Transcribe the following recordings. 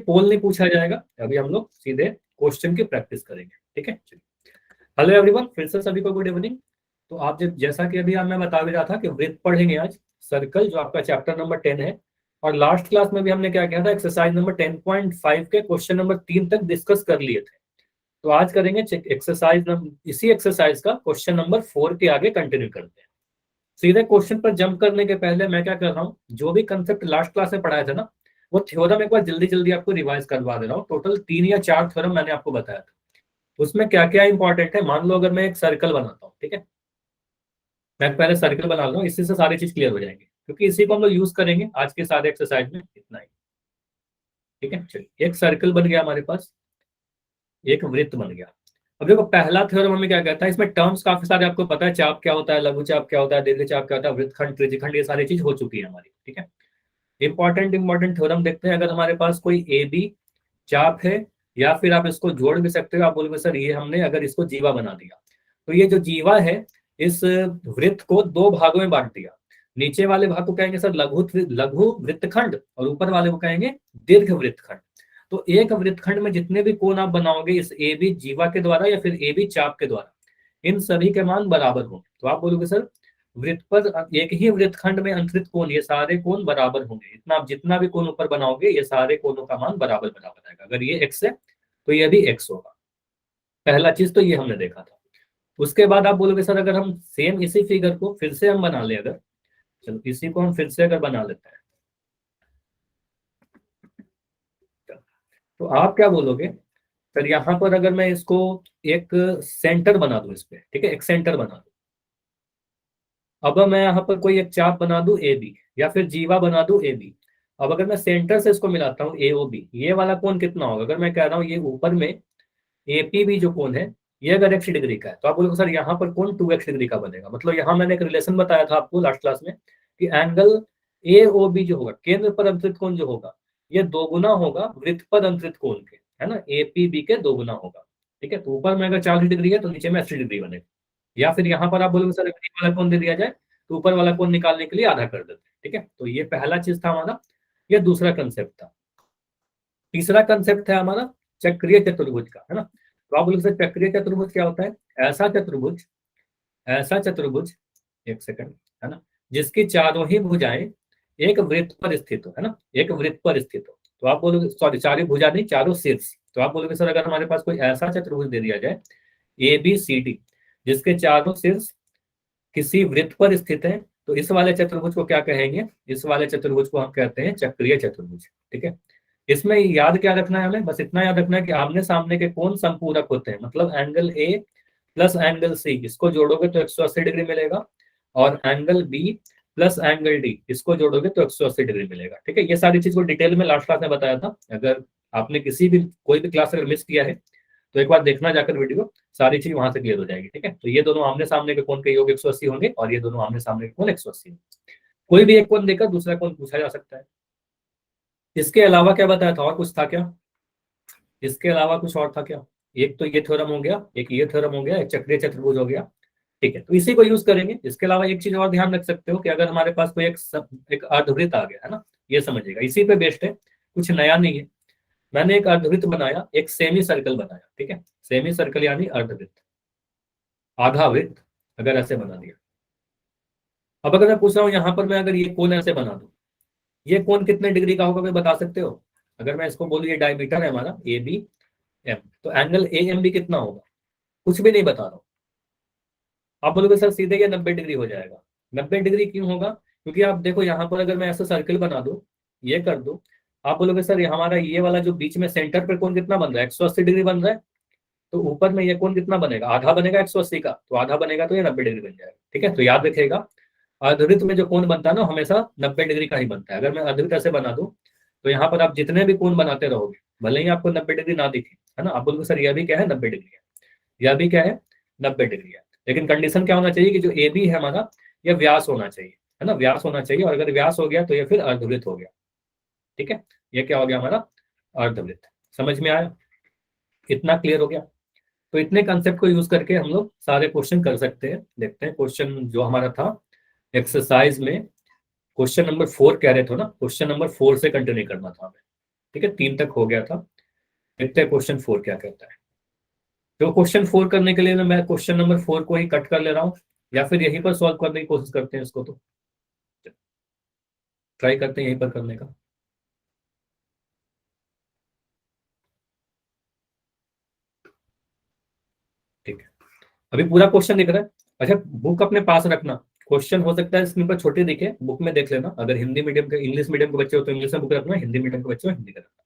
पोल नहीं पूछा जाएगा, अभी हम लोग सीधे क्वेश्चन की प्रैक्टिस करेंगे, ठीक है। हेलो एवरीवन, फिर से सभी को गुड इवनिंग। तो आप जैसा कि अभी मैं बता भी रहा था कि वृत्त पढ़ेंगे आज, सर्कल जो आपका चैप्टर नंबर 10 है। और लास्ट क्लास में भी हमने क्या किया था, एक्सरसाइज नंबर 10.5 के क्वेश्चन नंबर 3 तक डिस्कस कर लिए थे। तो आज करेंगे एक्सरसाइज नंबर, इसी एक्सरसाइज का क्वेश्चन नंबर 4 के आगे कंटिन्यू करते हैं। सीधे क्वेश्चन पर जंप करने के पहले मैं क्या कर रहा हूँ, जो भी कंसेप्ट लास्ट क्लास में पढ़ाया था ना, वो थ्योरम एक बार जल्दी जल्दी आपको रिवाइज करवा दे रहा हूँ। टोटल 3 या 4 थ्योरम मैंने आपको बताया था, उसमें क्या क्या इंपॉर्टेंट है। मान लो अगर मैं एक सर्कल बनाता हूँ, ठीक है, मैं पहले सर्कल बना रहा हूँ, इससे से सारी चीज क्लियर हो जाएंगे, क्योंकि इसी को हम लोग यूज करेंगे आज के सारे एक्सरसाइज में। इतना ही, ठीक है। चलिए, एक सर्कल बन गया हमारे पास, एक वृत्त बन गया। अब देखो पहला थ्योरम हमें क्या कहता है, इसमें टर्म्स काफी सारे आपको पता है, चाप क्या होता है, लघु चाप क्या होता है, दीर्घ चाप क्या होता है, वृत्तखंड, त्रिज्यखंड, ये सारी चीज हो चुकी है हमारी, ठीक है। इंपॉर्टेंट थ्योरम देखते हैं। अगर हमारे पास कोई ए बी चाप है, या फिर आप इसको जोड़ भी सकते हो, आप बोलोगे सर ये हमने अगर इसको जीवा बना दिया, तो ये जो जीवा है इस वृत्त को 2 भागों में बांट दिया। नीचे वाले भाग को कहेंगे सर लघु वृत्तखंड, और ऊपर वाले को कहेंगे दीर्घ वृत्तखंड। तो एक वृत्तखंड में जितने भी कोण आप बनाओगे इस ए बी जीवा के द्वारा या फिर ए बी चाप के द्वारा, इन सभी के मान बराबर होंगे। तो आप बोलोगे सर वृत्त पर एक ही वृत्तखंड में अंतरित कोण, ये सारे कोण बराबर होंगे, इतना आप जितना भी कोण ऊपर बनाओगे ये सारे कोणों का मान बराबर बराबर आएगा। अगर ये x है तो ये भी x होगा। पहला चीज तो ये हमने देखा था। उसके बाद आप बोलोगे सर अगर हम सेम इसी फिगर को फिर से हम बना ले, अगर चलो इसी को हम फिर से अगर बना लेते हैं, तो आप क्या बोलोगे सर, यहाँ पर अगर मैं इसको एक सेंटर बना दूं इस पे, ठीक है, एक सेंटर बना दूं। अब मैं यहाँ पर कोई एक चाप बना दूं ए बी, या फिर जीवा बना दूं ए बी। अब अगर मैं सेंटर से इसको मिलाता हूँ ए ओ बी, ये वाला कोण कितना होगा। अगर मैं कह रहा हूँ ये ऊपर में एपी भी जो कोण है ये अगर x डिग्री का है, तो आप बोलोगे सर यहाँ पर कोण 2x डिग्री का बनेगा। मतलब यहाँ मैंने एक रिलेशन बताया था आपको लास्ट क्लास में कि एंगल ए ओ बी जो होगा, केंद्र पर अंतरित कोण जो होगा, ये दोगुना होगा वृत्त पर अंतरित कोण के, है ना, एपीबी के दोगुना होगा, ठीक है। तो ऊपर में अगर 40 डिग्री है तो नीचे में 80 डिग्री बनेगा। या फिर यहाँ पर आप बोलोगे सर अगर ये वाला कोण दे दिया जाए तो ऊपर वाला कोण निकालने के लिए आधा कर देते हैं, ठीक है। तो ये पहला चीज था हमारा, ये दूसरा कंसेप्ट था। तीसरा कंसेप्ट है हमारा चक्रीय चतुर्भुज का, है ना। तो आप बोलोगे सर चक्रीय चतुर्भुज क्या होता है। ऐसा चतुर्भुज, एक सेकंड, है ना, जिसकी चारों ही भुजाएं एक वृत्त पर स्थित हो, है ना, एक वृत्त पर स्थित हो। तो आप बोलोगे सॉरी, चारों भुजा नहीं, चारों शीर्ष। तो आप बोलोगे सर अगर हमारे पास कोई ऐसा चतुर्भुज दे दिया जाए ए बी सी डी, जिसके चारों शीर्ष किसी वृत्त पर स्थित है, तो इस वाले चतुर्भुज को क्या कहेंगे, इस वाले चतुर्भुज को हम कहते हैं चक्रीय चतुर्भुज, ठीक है। इसमें याद क्या रखना है हमें, बस इतना याद रखना है कि आमने सामने के कोण संपूरक होते हैं। मतलब angle A plus angle C, इसको जोड़ोगे तो 180 डिग्री मिलेगा, और angle B plus angle D, इसको जोड़ोगे तो 180 डिग्री मिलेगा, ठीक है। ये सारी चीज को डिटेल में लास्ट क्लास में बताया था। अगर आपने कोई भी क्लास अगर मिस किया है तो एक बार देखना जाकर वीडियो, सारी चीज वहां से क्लियर हो जाएगी, ठीक है। तो ये दोनों आमने सामने के कोण के योग 180 होंगे, और ये दोनों आमने सामने के कोण 180 होंगे। कोई भी एक कोण देकर दूसरा कोण पूछा जा सकता है। इसके अलावा क्या बताया था, और कुछ था क्या, इसके अलावा कुछ और था क्या। एक तो ये थ्योरम हो गया, एक ये थ्योरम हो गया, एक चक्रीय चतुर्भुज हो गया, ठीक है। तो इसी को यूज करेंगे। इसके अलावा एक चीज और ध्यान रख सकते हो कि अगर हमारे पास कोई एक अर्धवृत्त आ गया, है ना, ये समझिएगा, इसी पे बेस्ड है, कुछ नया नहीं है। मैंने एक अर्धवृत्त बनाया, एक सेमी सर्कल बनाया, ठीक है, सेमी सर्कल यानी अर्धवृत्त, आधा वृत्त, अगर ऐसे बना दिया। अब अगर मैं पूछ रहा हूँ यहाँ पर मैं अगर ये कोण ऐसे बना दूं, ये कोण कितने डिग्री का होगा, बता सकते हो। अगर मैं इसको बोलूँ ये डायमीटर है हमारा ए बी एम, तो एंगल ए एम बी कितना होगा, कुछ भी नहीं बता रहा हूँ। आप बोलोगे सर सीधे ये 90 डिग्री हो जाएगा। 90 डिग्री क्यों होगा, क्योंकि आप देखो यहाँ पर अगर मैं ऐसा सर्कल बना दूं, ये कर दूं, आप बोलोगे सर ये हमारा ये वाला जो बीच में सेंटर पर कोण कितना बन रहा है, 180 डिग्री बन रहा है। तो ऊपर में ये कोण कितना बनेगा, आधा बनेगा 180 का, तो आधा बनेगा तो ये 90 डिग्री बन जाएगा, ठीक है। तो याद रखिएगा अर्धवृत्त में जो कोण बनता है ना, हमेशा 90 डिग्री का ही बनता है। अगर मैं अर्धवृत्त ऐसे बना दूं तो यहाँ पर आप जितने भी कोण बनाते रहोगे, भले ही आपको 90 डिग्री ना दिखे, है ना, आप बोलोगे सर यह भी क्या है 90 डिग्री है, यह भी क्या है 90 डिग्री है। लेकिन कंडीशन क्या होना चाहिए कि जो ए बी है हमारा, यह व्यास होना चाहिए, है ना, व्यास होना चाहिए। और अगर व्यास हो गया तो ये फिर अर्धवृत्त हो गया, ठीक है। ये क्या हो गया हमारा अर्धवृत्त। समझ में आया, इतना क्लियर हो गया। तो इतने कंसेप्ट को यूज करके हम लोग सारे क्वेश्चन कर सकते हैं। देखते हैं क्वेश्चन जो हमारा था एक्सरसाइज में, क्वेश्चन नंबर 4 कह रहे थे ना, क्वेश्चन नंबर 4 से कंटिन्यू करना था हमें। ठीक है, 3 तक हो गया था। देखते हैं क्वेश्चन 4 क्या कहता है। तो क्वेश्चन 4 करने के लिए ना मैं क्वेश्चन नंबर 4 को ही कट कर ले रहा हूँ, या फिर यहीं पर सॉल्व करने की कोशिश करते हैं इसको, तो ट्राई करते हैं यहीं पर करने का। ठीक है, अभी पूरा क्वेश्चन दिख रहा है। अच्छा, बुक अपने पास रखना। क्वेश्चन हो सकता है स्क्रीन पर छोटे दिखे, बुक में देख लेना। अगर हिंदी मीडियम के, इंग्लिश मीडियम के बच्चे हो तो इंग्लिश में बुक रखना, हिंदी मीडियम के बच्चे हो हिंदी का रखना।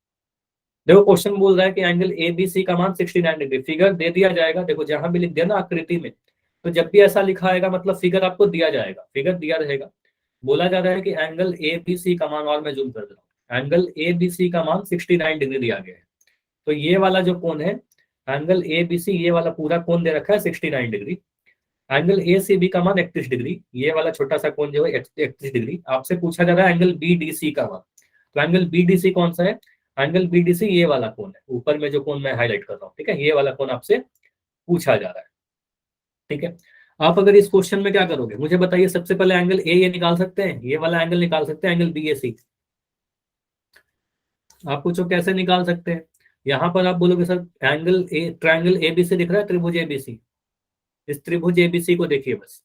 देखो क्वेश्चन बोल रहा है कि एंगल ए बी सी का मान 69 डिग्री, फिगर दे दिया जाएगा। देखो जहां भी लिख दिया ना आकृति में, तो जब भी ऐसा लिखा आएगा मतलब फिगर आपको दिया जाएगा, फिगर दिया रहेगा। बोला जा रहा है कि एंगल ए बी सी का मान, और मैं जूम कर दे रहा हूँ, एंगल ए बी सी का मान 69 डिग्री दिया गया है। तो ये वाला जो कोण है, एंगल ए बी सी, ये वाला पूरा कोण दे रखा है 69 degree. Angle A C B का मान 31 डिग्री, ये वाला छोटा सा कोण जो है 31 डिग्री। आपसे पूछा जा रहा है एंगल बी डी सी का मान। तो एंगल बी डी सी कौन सा है? एंगल बी डी सी ये वाला कोण है, ऊपर में जो कोण मैं हाईलाइट कर रहा हूँ, ठीक है, ये वाला कोण आपसे पूछा जा रहा है। ठीक है, आप अगर इस क्वेश्चन में क्या करोगे मुझे बताइए। सबसे पहले एंगल ए ये निकाल सकते हैं, ये वाला एंगल निकाल सकते हैं, एंगल बी ए सी। आप पूछो कैसे निकाल सकते हैं। यहां पर आप बोलोगे sir angle A, triangle ABC दिख रहा है, त्रिभुज एबीसी। इस त्रिभुज एबीसी को देखिए बस।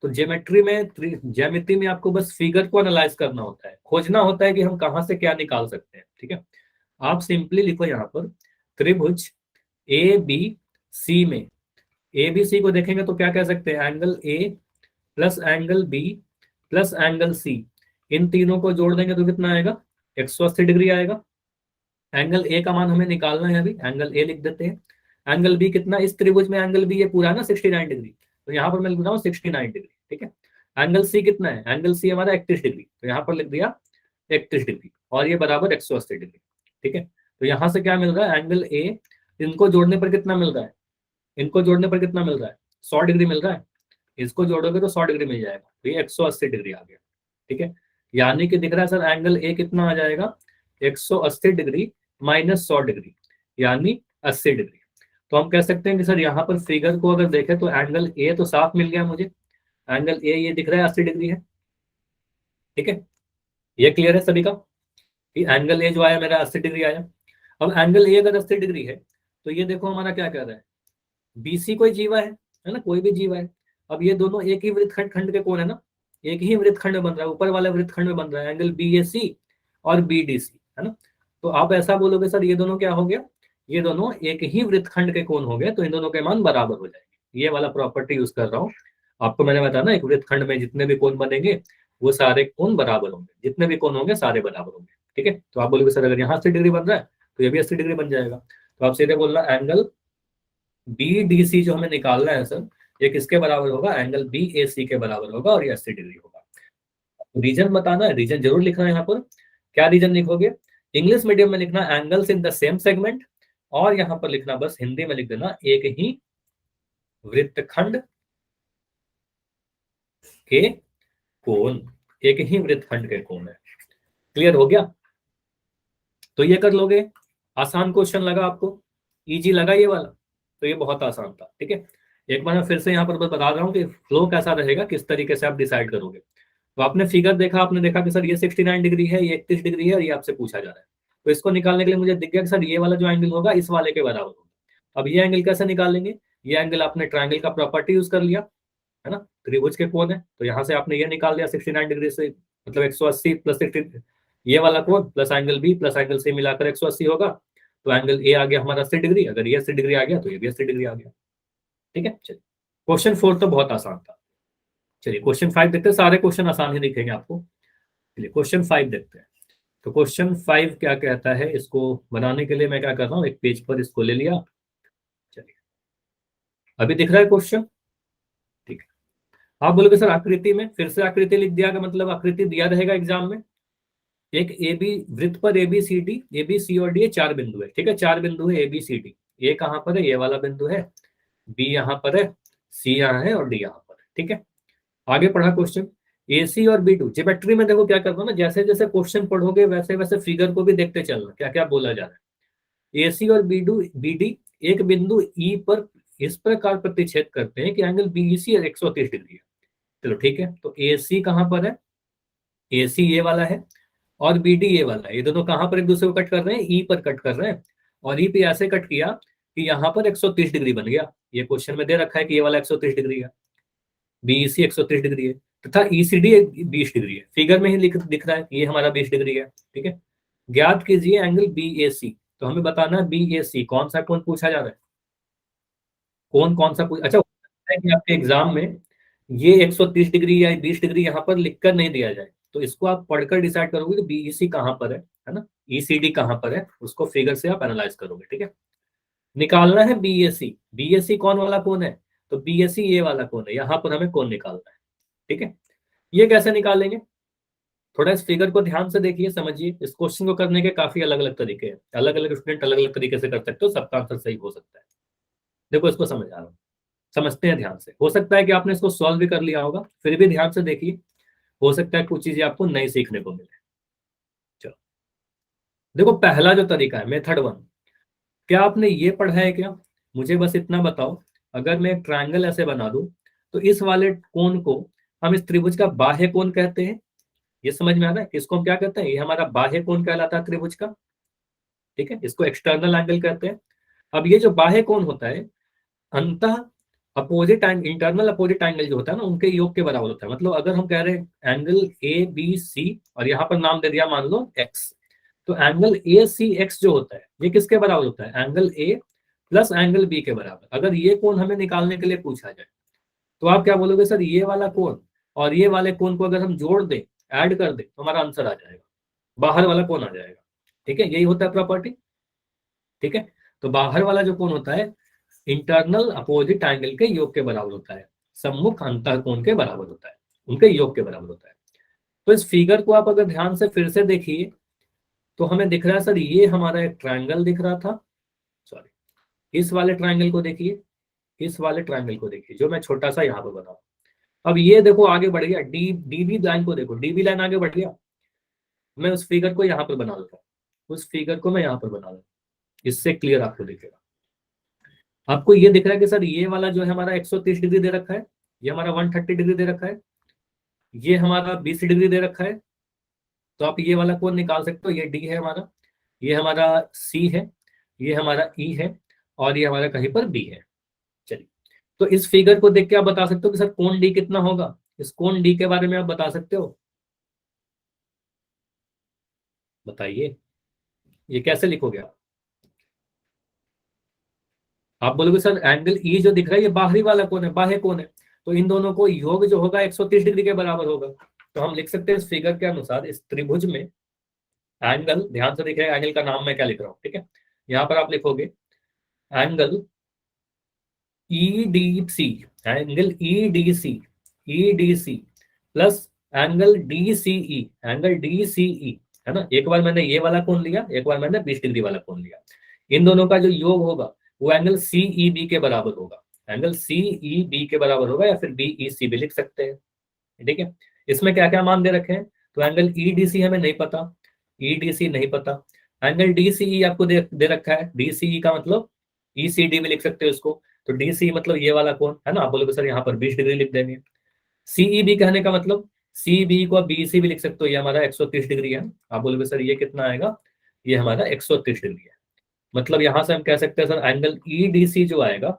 तो ज्योमेट्री में, ज्यामिति में आपको बस फिगर को एनालाइज करना होता है, खोजना होता है कि हम कहां से क्या निकाल सकते हैं। ठीक है, आप सिंपली लिखो यहाँ पर त्रिभुज ए बी सी में, ए बी सी को देखेंगे तो क्या कह सकते हैं, angle A plus angle B plus angle C, इन तीनों को जोड़ देंगे तो कितना आएगा, 180 डिग्री आएगा। एंगल ए का मान हमें निकालना है, अभी एंगल ए लिख देते हैं। एंगल बी कितना, इस त्रिभुज में एंगल बी ये पूरा है ना 69 डिग्री, तो यहाँ पर मैं लिख रहा हूँ 69 डिग्री। ठीक है, एंगल सी कितना है, एंगल सी हमारा 31 डिग्री, तो यहाँ पर लिख दिया 31 डिग्री, और ये बराबर 180 डिग्री। ठीक है, तो यहाँ से क्या मिल रहा है, एंगल ए, इनको जोड़ने पर कितना मिल रहा है, इनको जोड़ने पर कितना मिल रहा है, 100 डिग्री मिल रहा है। इसको जोड़ोगे तो 100 डिग्री मिल जाएगा, तो ये 180 डिग्री आ गया। ठीक है, यानी कि दिख रहा है सर एंगल ए कितना आ जाएगा, 180 डिग्री माइनस 100 डिग्री, यानी 80 डिग्री। तो हम कह सकते हैं कि सर यहाँ पर फिगर को अगर देखें तो एंगल ए तो साफ मिल गया मुझे, एंगल ए ये दिख रहा है 80 डिग्री है। ठीक है, ये क्लियर है सभी का कि एंगल ए जो आया मेरा 80 डिग्री आया। अब एंगल ए अगर 80 डिग्री है तो ये देखो हमारा क्या कह रहा है, बीसी कोई जीवा है ना, कोई भी जीवा है। अब ये दोनों एक ही वृत्तखंड खंड के कोण है ना, एक ही वृत्तखंड में बन रहा है, ऊपर वाले वृत्तखंड में बन रहा है एंगल बी ए सी और बी डी सी, है ना। तो आप ऐसा बोलोगे सर ये दोनों क्या हो गया, ये दोनों एक ही वृत्तखंड के कोण हो गए, तो इन दोनों के मान बराबर हो जाएंगे। ये वाला प्रॉपर्टी यूज कर रहा हूँ। आपको मैंने बताया ना, एक वृत्तखंड में जितने भी कोण बनेंगे वो सारे कोण बराबर होंगे, जितने भी कोण होंगे सारे बराबर होंगे। ठीक है, तो आप बोलोगे सर अगर यहाँ 80 डिग्री बन रहा है तो ये भी 80 डिग्री बन जाएगा। तो आप सीधे बोलना एंगल बी डी सी जो हमें निकालना है सर, ये किसके बराबर होगा, एंगल बी ए सी के बराबर होगा, और ये 80 डिग्री होगा। रीजन बताना है, रीजन जरूर लिखना है यहाँ पर। क्या रीजन लिखोगे, इंग्लिश मीडियम में लिखना angles in the same segment, और यहाँ पर लिखना बस हिंदी में लिख देना एक ही वृत्तखंड के कोण, एक ही वृत्तखंड के कोण है। क्लियर हो गया, तो ये कर लोगे। आसान क्वेश्चन लगा आपको, इजी लगा ये वाला, तो ये बहुत आसान था। ठीक है, एक बार मैं फिर से यहाँ पर बस बता रहा हूँ कि फ्लो कैसा रहेगा, किस तरीके से आप डिसाइड करोगे। तो आपने फिगर देखा, आपने देखा कि सर ये 69 डिग्री है, ये 31 डिग्री है, और ये आपसे पूछा जा रहा है। तो इसको निकालने के लिए मुझे दिख गया कि सर ये वाला जो एंगल होगा इस वाले के बराबर होगा। अब ये एंगल कैसे निकालेंगे, ये एंगल आपने ट्रायंगल का प्रॉपर्टी यूज कर लिया, है ना, त्रिभुज के कोण है, तो यहाँ से आपने ये निकाल लिया 69 डिग्री से, मतलब 180 प्लस 60, ये वाला कोण plus angle B plus angle C मिलाकर 180 होगा। तो एंगल ए आ गया हमारा 80 डिग्री, अगर ये 80 डिग्री आ गया तो ये भी 80 डिग्री आ गया। ठीक है, चलिए क्वेश्चन 4 तो बहुत आसान था। चलिए क्वेश्चन 5 देखते हैं, सारे क्वेश्चन आसान ही दिखेंगे आपको। चलिए क्वेश्चन 5 देखते हैं। तो क्वेश्चन 5 क्या कहता है, इसको बनाने के लिए मैं क्या कर रहा हूँ, एक पेज पर इसको ले लिया। चलिए अभी दिख रहा है क्वेश्चन, ठीक है। आप बोलोगे सर आकृति में, फिर से आकृति लिख दिया का मतलब आकृति दिया रहेगा एग्जाम में। एक ए बी वृत्त पर A B C D, A B C और डी, चार बिंदु है। ठीक है, चार बिंदु है ए बी सी डी। ए कहाँ पर है, ये वाला बिंदु है, बी यहाँ पर है, सी यहाँ है, और डी यहाँ पर है। ठीक है, आगे पढ़ा क्वेश्चन। ए सी और बी टू, ज्योमेट्री में देखो क्या करना है ना, जैसे जैसे क्वेश्चन पढ़ोगे वैसे वैसे फिगर को भी देखते चलना क्या क्या बोला जा रहा है। ए सी और बी डी एक बिंदु ई पर इस प्रकार प्रतिच्छेद करते हैं कि एंगल बी सी 130 डिग्री है। चलो ठीक है, तो ए सी कहाँ पर है, ए सी ये वाला है, और BD ये वाला है, ये दोनों कहाँ पर एक दूसरे को कट कर रहे हैं, ई पर कट कर रहे हैं। और ई पे ऐसे कट किया कि यहाँ पर 130 डिग्री बन गया। ये क्वेश्चन में दे रखा है कि ये वाला 130 डिग्री है, BEC 130 डिग्री है, तथा ECD 20 डिग्री है। फिगर में ही दिख रहा है कि ये हमारा 20 डिग्री है। ठीक है, ज्ञात कीजिए एंगल BAC। तो हमें बताना है BAC कौन सा कोण पूछा जा रहा है, कौन सा पूछ, अच्छा हो सकता है कि आपके एग्जाम में ये 130 डिग्री या 20 डिग्री यहाँ पर लिखकर नहीं दिया जाए, तो इसको आप पढ़कर डिसाइड करोगे कि BEC कहाँ पर है ना, ECD कहाँ पर है, उसको फिगर से आप एनालाइज करोगे। ठीक है, निकालना है BAC। BAC कौन वाला कोण है, तो BAC ये वाला कोण है, यहाँ पर हमें कोण निकालना है। ठीक है, ये कैसे निकालेंगे, थोड़ा इस फिगर को ध्यान से देखिए, समझिए। इस क्वेश्चन को करने के काफी अलग अलग तरीके हैं, अलग अलग स्टूडेंट अलग अलग तरीके से कर सकते हो, सबका आंसर सही हो सकता है। देखो इसको समझ आ रहा हूँ, समझते हैं ध्यान से। हो सकता है कि आपने इसको सॉल्व भी कर लिया होगा, फिर भी ध्यान से देखिए, हो सकता है कुछ चीजें आपको नई सीखने को मिले। चलो देखो, पहला जो तरीका है मेथड 1, क्या आपने ये पढ़ा है क्या, मुझे बस इतना बताओ। अगर मैं एक ट्रायंगल ऐसे बना दूं, तो इस वाले कोण को हम इस त्रिभुज का बाह्य कोण कहते हैं। ये समझ में आ रहा है, इसको हम क्या कहते हैं, ये हमारा बाह्य कोण कहलाता है त्रिभुज का। ठीक है, इसको एक्सटर्नल एंगल कहते हैं। अब ये जो बाह्य कोण होता है, अंतः opposite angle, internal opposite angle जो होता है ना, उनके योग के बराबर होता है। मतलब अगर हम कह रहे हैं एंगल ABC और यहाँ पर नाम दे दिया मान लो X, तो एंगल ACX जो होता है ये किसके बराबर होता है, angle A plus angle B के बराबर। अगर ये कोण हमें निकालने के लिए पूछा जाए, तो आप क्या बोलोगे, सर ये वाला कोण और ये वाले कोण को अगर हम जोड़ दें, ऐड कर दें, तो हमारा आंसर आ जाएगा, बाहर वाला कोण आ जाएगा। ठीक है, यही होता है प्रॉपर्टी। ठीक है, तो बाहर वाला जो कोण होता है इंटरनल अपोजिट एंगल के योग के बराबर होता है, सम्मुख अंतः कोण के बराबर होता है, उनके योग के बराबर होता है। तो इस फिगर को आप अगर ध्यान से फिर से देखिए, तो हमें दिख रहा है सर ये हमारा एक ट्रायंगल दिख रहा था, सॉरी, इस वाले ट्रायंगल को देखिए, इस वाले ट्रायंगल को देखिए जो मैं छोटा सा यहाँ पर बताऊं। अब ये देखो आगे बढ़ गया, डीबी लाइन को देखो, डीबी लाइन आगे बढ़ गया। मैं उस फिगर को यहाँ पर बना लेता हूँ, उस फिगर को मैं यहाँ पर बना लेता हूँ, इससे क्लियर आपको दिखेगा। आपको ये दिख रहा है कि सर ये वाला जो है हमारा 130 डिग्री दे रखा है, ये हमारा 130 डिग्री दे रखा है, ये हमारा 20 डिग्री दे रखा है। तो आप ये वाला कोण निकाल सकते हो, ये डी है हमारा, ये हमारा सी है, ये हमारा ई है, और ये हमारा कहीं पर बी है। चलिए, तो इस फिगर को देख के आप बता सकते हो कि सर कोण डी कितना होगा, इस कोण डी के बारे में आप बता सकते हो, बताइए, ये कैसे लिखोगे आप बोलोगे सर एंगल ई जो दिख रहा है ये बाहरी वाला कोण है, बाह्य कोण है, तो इन दोनों को योग जो होगा 130 डिग्री के बराबर होगा। तो हम लिख सकते हैं इस फिगर के अनुसार इस त्रिभुज में एंगल, ध्यान से देखिए एंगल का नाम मैं क्या लिख रहा हूँ। ठीक है, यहाँ पर आप लिखोगे angle EDC, angle EDC plus angle DCE, angle DCE, है ना। एक बार मैंने ये वाला कोण लिया, एक बार मैंने 20 डिग्री वाला कोण लिया, इन दोनों का जो योग होगा वो एंगल CEB के बराबर होगा, एंगल CEB के बराबर होगा, या फिर BEC भी लिख सकते हैं। ठीक है, इसमें क्या क्या मान दे रखे हैं, तो एंगल EDC हमें नहीं पता, EDC नहीं पता, एंगल DCE आपको दे रखा है, DCE का मतलब ECD भी लिख सकते हो इसको। तो DCE मतलब ये वाला कोण है ना, आप बोलोगे सर यहाँ पर 20 डिग्री लिख देंगे। CEB कहने का मतलब CB को आप BC भी लिख सकते हो, ये हमारा 130 डिग्री है। आप बोलोगे सर ये कितना आएगा, ये हमारा 130 डिग्री है। मतलब यहां से हम कह सकते हैं सर एंगल EDC जो आएगा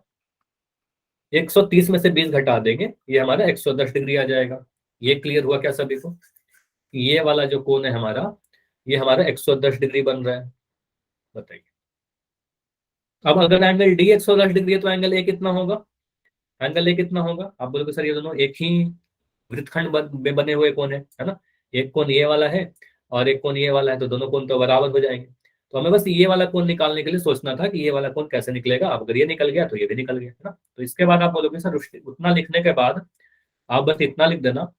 130 में से 20 घटा देंगे, ये हमारा 110 डिग्री आ जाएगा। ये क्लियर हुआ क्या सभी को, ये वाला जो कोण है हमारा, ये हमारा 110 डिग्री बन रहा है। बताइए, अब अगर एंगल डी 110 डिग्री है तो एंगल ए कितना होगा, एंगल ए कितना होगा, आप बोलोगे सर ये दोनों एक ही वृत्तखंड में बने हुए कोण है ना, एक कोण ये वाला है और एक कोण ये वाला है, तो दोनों कोण तो बराबर हो जाएंगे। तो हमें बस ये वाला कोण निकालने के लिए सोचना था कि ये वाला कोण कैसे निकलेगा। अब अगर ये निकल गया तो ये भी निकल गया, है ना। तो इसके बाद आप बोलोगे सर उतना लिखने के बाद आप बस इतना लिख देना,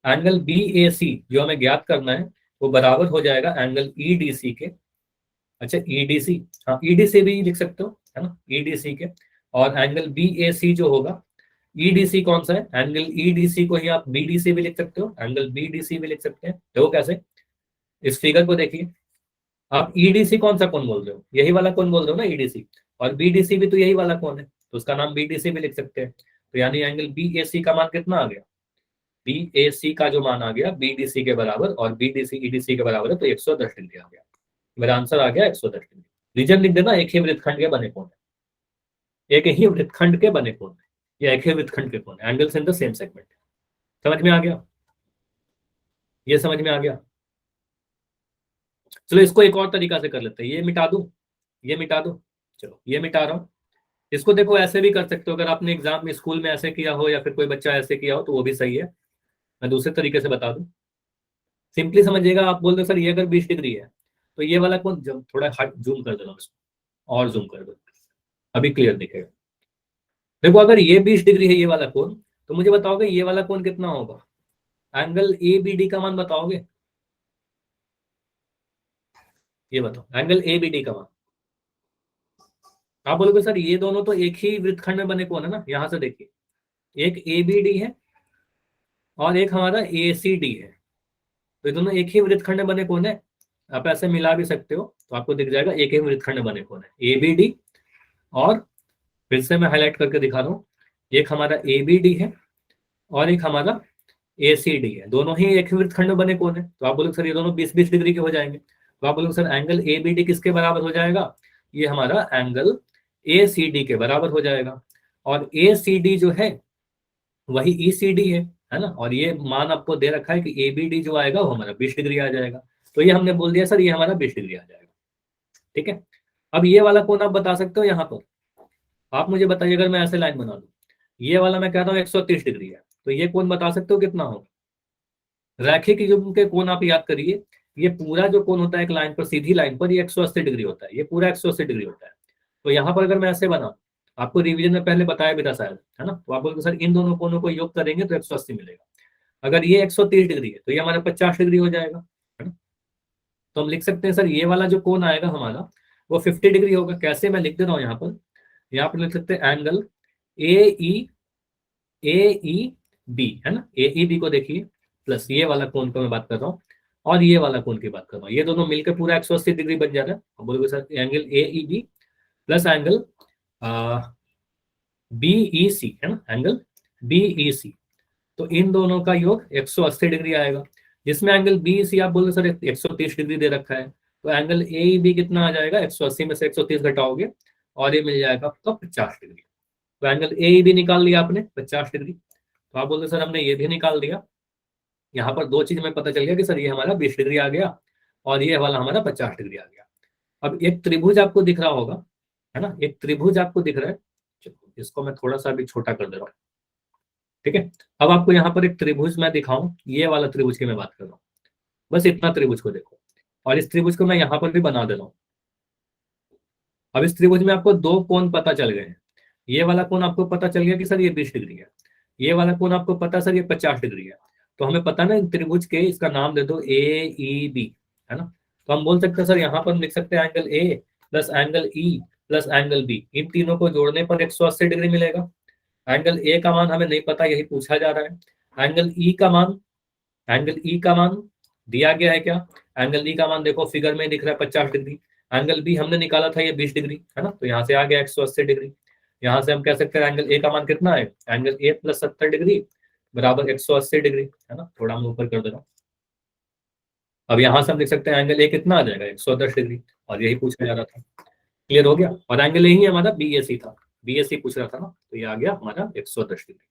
एंगल BAC जो हमें ज्ञात करना है वो बराबर हो जाएगा एंगल EDC के। अच्छा EDC, हाँ EDC भी लिख सकते हो, है ना, EDC के। और एंगल BAC जो होगा, EDC कौन सा है, एंगल EDC को ही आप BDC भी लिख सकते हो, एंगल BDC भी लिख सकते हैं। देखो कैसे, इस फिगर को देखिए, आप EDC कौन सा कौन बोल रहे हो, यही वाला कौन बोल रहे हो ना EDC, और BDC भी तो यही वाला कौन है, तो उसका नाम BDC भी लिख सकते हैं। तो यानी एंगल BAC का मान कितना आ गया, BAC का जो मान आ गया BDC के बराबर और BDC EDC के बराबर है, तो 110 डिग्री आ गया। मेरा आंसर आ गया 110 डिग्री। रीजन लिख देना, एक ही वृत्तखंड के बने कोण है, एक ही वृत्तखंड के बने कोण है, या एक ही वृत्तखंड के कोण है, angles in the same segment. समझ में आ गया? ये समझ में आ गया? चलो इसको एक और तरीका से कर लेते हैं, ये मिटा दूं, ये मिटा दूं, चलो ये मिटा रहा हूं। इसको देखो ऐसे भी कर सकते हो, अगर आपने एग्जाम में स्कूल में ऐसे किया हो या फिर कोई बच्चा ऐसे किया हो तो वो भी सही है। मैं दूसरे तरीके से बता दूं, सिंपली समझिएगा। आप बोल दो सर ये अगर 20 डिग्री है तो ये वाला कौन, थोड़ा हट जूम कर देना इसको, और जूम कर दो, अभी क्लियर दिखेगा। देखो अगर ये 20 डिग्री है ये वाला कोण, तो मुझे बताओगे ये वाला कोण कितना होगा? एंगल ABD का मान बताओगे? ये बताओ एंगल ABD का मान। आप बोलोगे सर ये दोनों तो एक ही वृत्तखंड में बने कोण है ना, यहां से देखिए, एक ABD है और एक हमारा ACD है, तो ये दोनों एक ही वृत्तखंड में बने कोण है। आप ऐसे मिला भी सकते हो तो आपको दिख जाएगा एक ही वृत्तखंड में बने कोण है ABD, और फिर से मैं हाईलाइट करके दिखा रहा हूँ, एक हमारा ABD है और एक हमारा ACD है, दोनों ही एक ही वृत्तखंड में बने कोण है। तो आप बोलोगे सर ये दोनों 20-20 डिग्री के हो जाएंगे, तो आप बोलोगे सर एंगल ABD किसके बराबर हो जाएगा? ये हमारा एंगल ACD के बराबर हो जाएगा, और ACD जो है वही ECD है ना, और ये मान आपको दे रखा है कि ABD जो आएगा वो हमारा 20 डिग्री आ जाएगा। तो ये हमने बोल दिया सर ये हमारा 20 डिग्री आ जाएगा। ठीक है, अब ये वाला कोण आप बता सकते हो यहाँ पर। आप मुझे बताइए अगर मैं ऐसे लाइन बना दूं, ये वाला मैं कहता हूँ 130 डिग्री है, तो ये कोण बता सकते हो कितना होगा? रैखिक युग्म के कोण आप याद करिए, ये पूरा जो कोण होता है एक लाइन पर, सीधी लाइन पर, ये 180 डिग्री होता है, ये पूरा 180 डिग्री होता है। तो यहाँ पर अगर मैं ऐसे बना, आपको रिवीजन में पहले बताया भी था शायद, है ना, तो आप बोलते सर इन दोनों कोणों को योग करेंगे तो 180 मिलेगा। अगर ये 130 डिग्री है तो ये हमारा 50 डिग्री हो जाएगा, है ना। तो हम लिख सकते हैं सर ये वाला जो कोण आएगा हमारा वो 50 डिग्री होगा। कैसे, मैं लिख दे रहा हूँ यहाँ पर लिख सकते हैं एंगल AEB, है ना, AEB को देखिए, प्लस ये वाला कोण को मैं बात कर रहा हूँ और ये वाला कोण की बात कर रहा हूँ, ये दोनों मिलकर पूरा 180 डिग्री बन जा रहा है। हम बोलोगे sir angle AEB plus angle BEC, है ना, एंगल BEC, तो इन दोनों का योग 180 डिग्री आएगा, जिसमें एंगल BEC आप बोलोगे सर 130 डिग्री दे रखा है, तो एंगल AEB कितना आ जाएगा? 180 में से 130 घटाओगे और ये मिल जाएगा आपका 50 डिग्री। तो एंगल AEB निकाल लिया आपने 50 डिग्री, तो आप बोलते सर हमने ये भी निकाल दिया। यहाँ पर दो चीज में पता चल गया कि सर ये हमारा 20 डिग्री आ गया और ये वाला हमारा 50 डिग्री आ गया। अब एक त्रिभुज आपको दिख रहा होगा, है ना, एक त्रिभुज आपको दिख रहा है, चलो इसको मैं थोड़ा सा भी छोटा कर दे रहा हूँ। ठीक है, अब आपको यहाँ पर एक त्रिभुज मैं दिखाऊं, ये वाला त्रिभुज की मैं बात कर रहा हूँ, बस इतना त्रिभुज को देखो, और इस त्रिभुज को मैं यहाँ पर भी बना दे रहा हूँ। अब इस त्रिभुज में आपको दो कोण पता चल गए हैं, ये वाला कोण आपको पता चल गया कि सर ये 20 डिग्री है, ये वाला कोण आपको पता सर ये 50 डिग्री है। तो हमें पता ना त्रिभुज के, इसका नाम दे दो AEB, है ना। तो हम बोल सकते हैं सर यहाँ पर लिख सकते हैं angle A plus angle E plus angle B, इन तीनों को जोड़ने पर 180 डिग्री मिलेगा। एंगल A का मान हमें नहीं पता, यही पूछा जा रहा है। एंगल E का मान, एंगल E का मान दिया गया है क्या? एंगल E का मान देखो फिगर में दिख रहा है 50 डिग्री। एंगल B हमने निकाला था ये 20 डिग्री, है ना, तो यहाँ से आ गया 180 डिग्री। यहाँ से हम कह सकते हैं एंगल A का मान कितना है? एंगल A प्लस 70 डिग्री बराबर 180 डिग्री, है ना, थोड़ा मैं ऊपर कर दे रहा हूँ। अब यहाँ से हम लिख सकते हैं एंगल A कितना आ जाएगा? 110 डिग्री, और यही पूछा जा रहा था। क्लियर हो गया? और एंगल A ही हमारा BAC था, BAC पूछ रहा था ना, तो ये आ गया हमारा 110 डिग्री।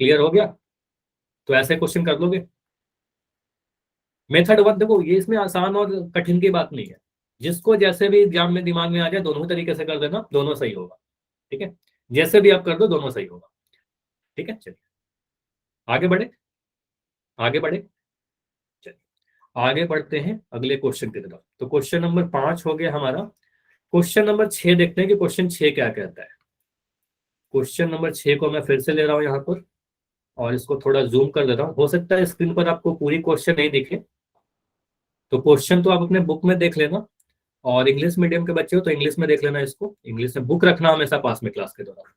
क्लियर हो गया? तो ऐसे क्वेश्चन कर लोगे। मेथड वन देखो, ये इसमें आसान और कठिन की बात नहीं है, जिसको जैसे भी एग्जाम में दिमाग में आ जाए दोनों तरीके से कर देना, दोनों सही होगा। ठीक है, जैसे भी आप कर दो दोनों सही होगा। ठीक है, चलिए आगे बढ़े, आगे बढ़े, चलिए आगे बढ़ते हैं अगले क्वेश्चन की तरफ। तो क्वेश्चन नंबर 5 हो गया हमारा। क्वेश्चन नंबर 6 देखते हैं कि क्वेश्चन 6 क्या कहता है। क्वेश्चन नंबर 6 को मैं फिर से ले रहा हूं यहाँ पर, और इसको थोड़ा जूम कर देता हूँ। हो सकता है स्क्रीन पर आपको पूरी क्वेश्चन नहीं दिखे, तो क्वेश्चन तो आप अपने बुक में देख लेना, और इंग्लिश मीडियम के बच्चे हो तो इंग्लिश में देख लेना, इसको इंग्लिश में बुक रखना हमेशा पास में क्लास के दौरान।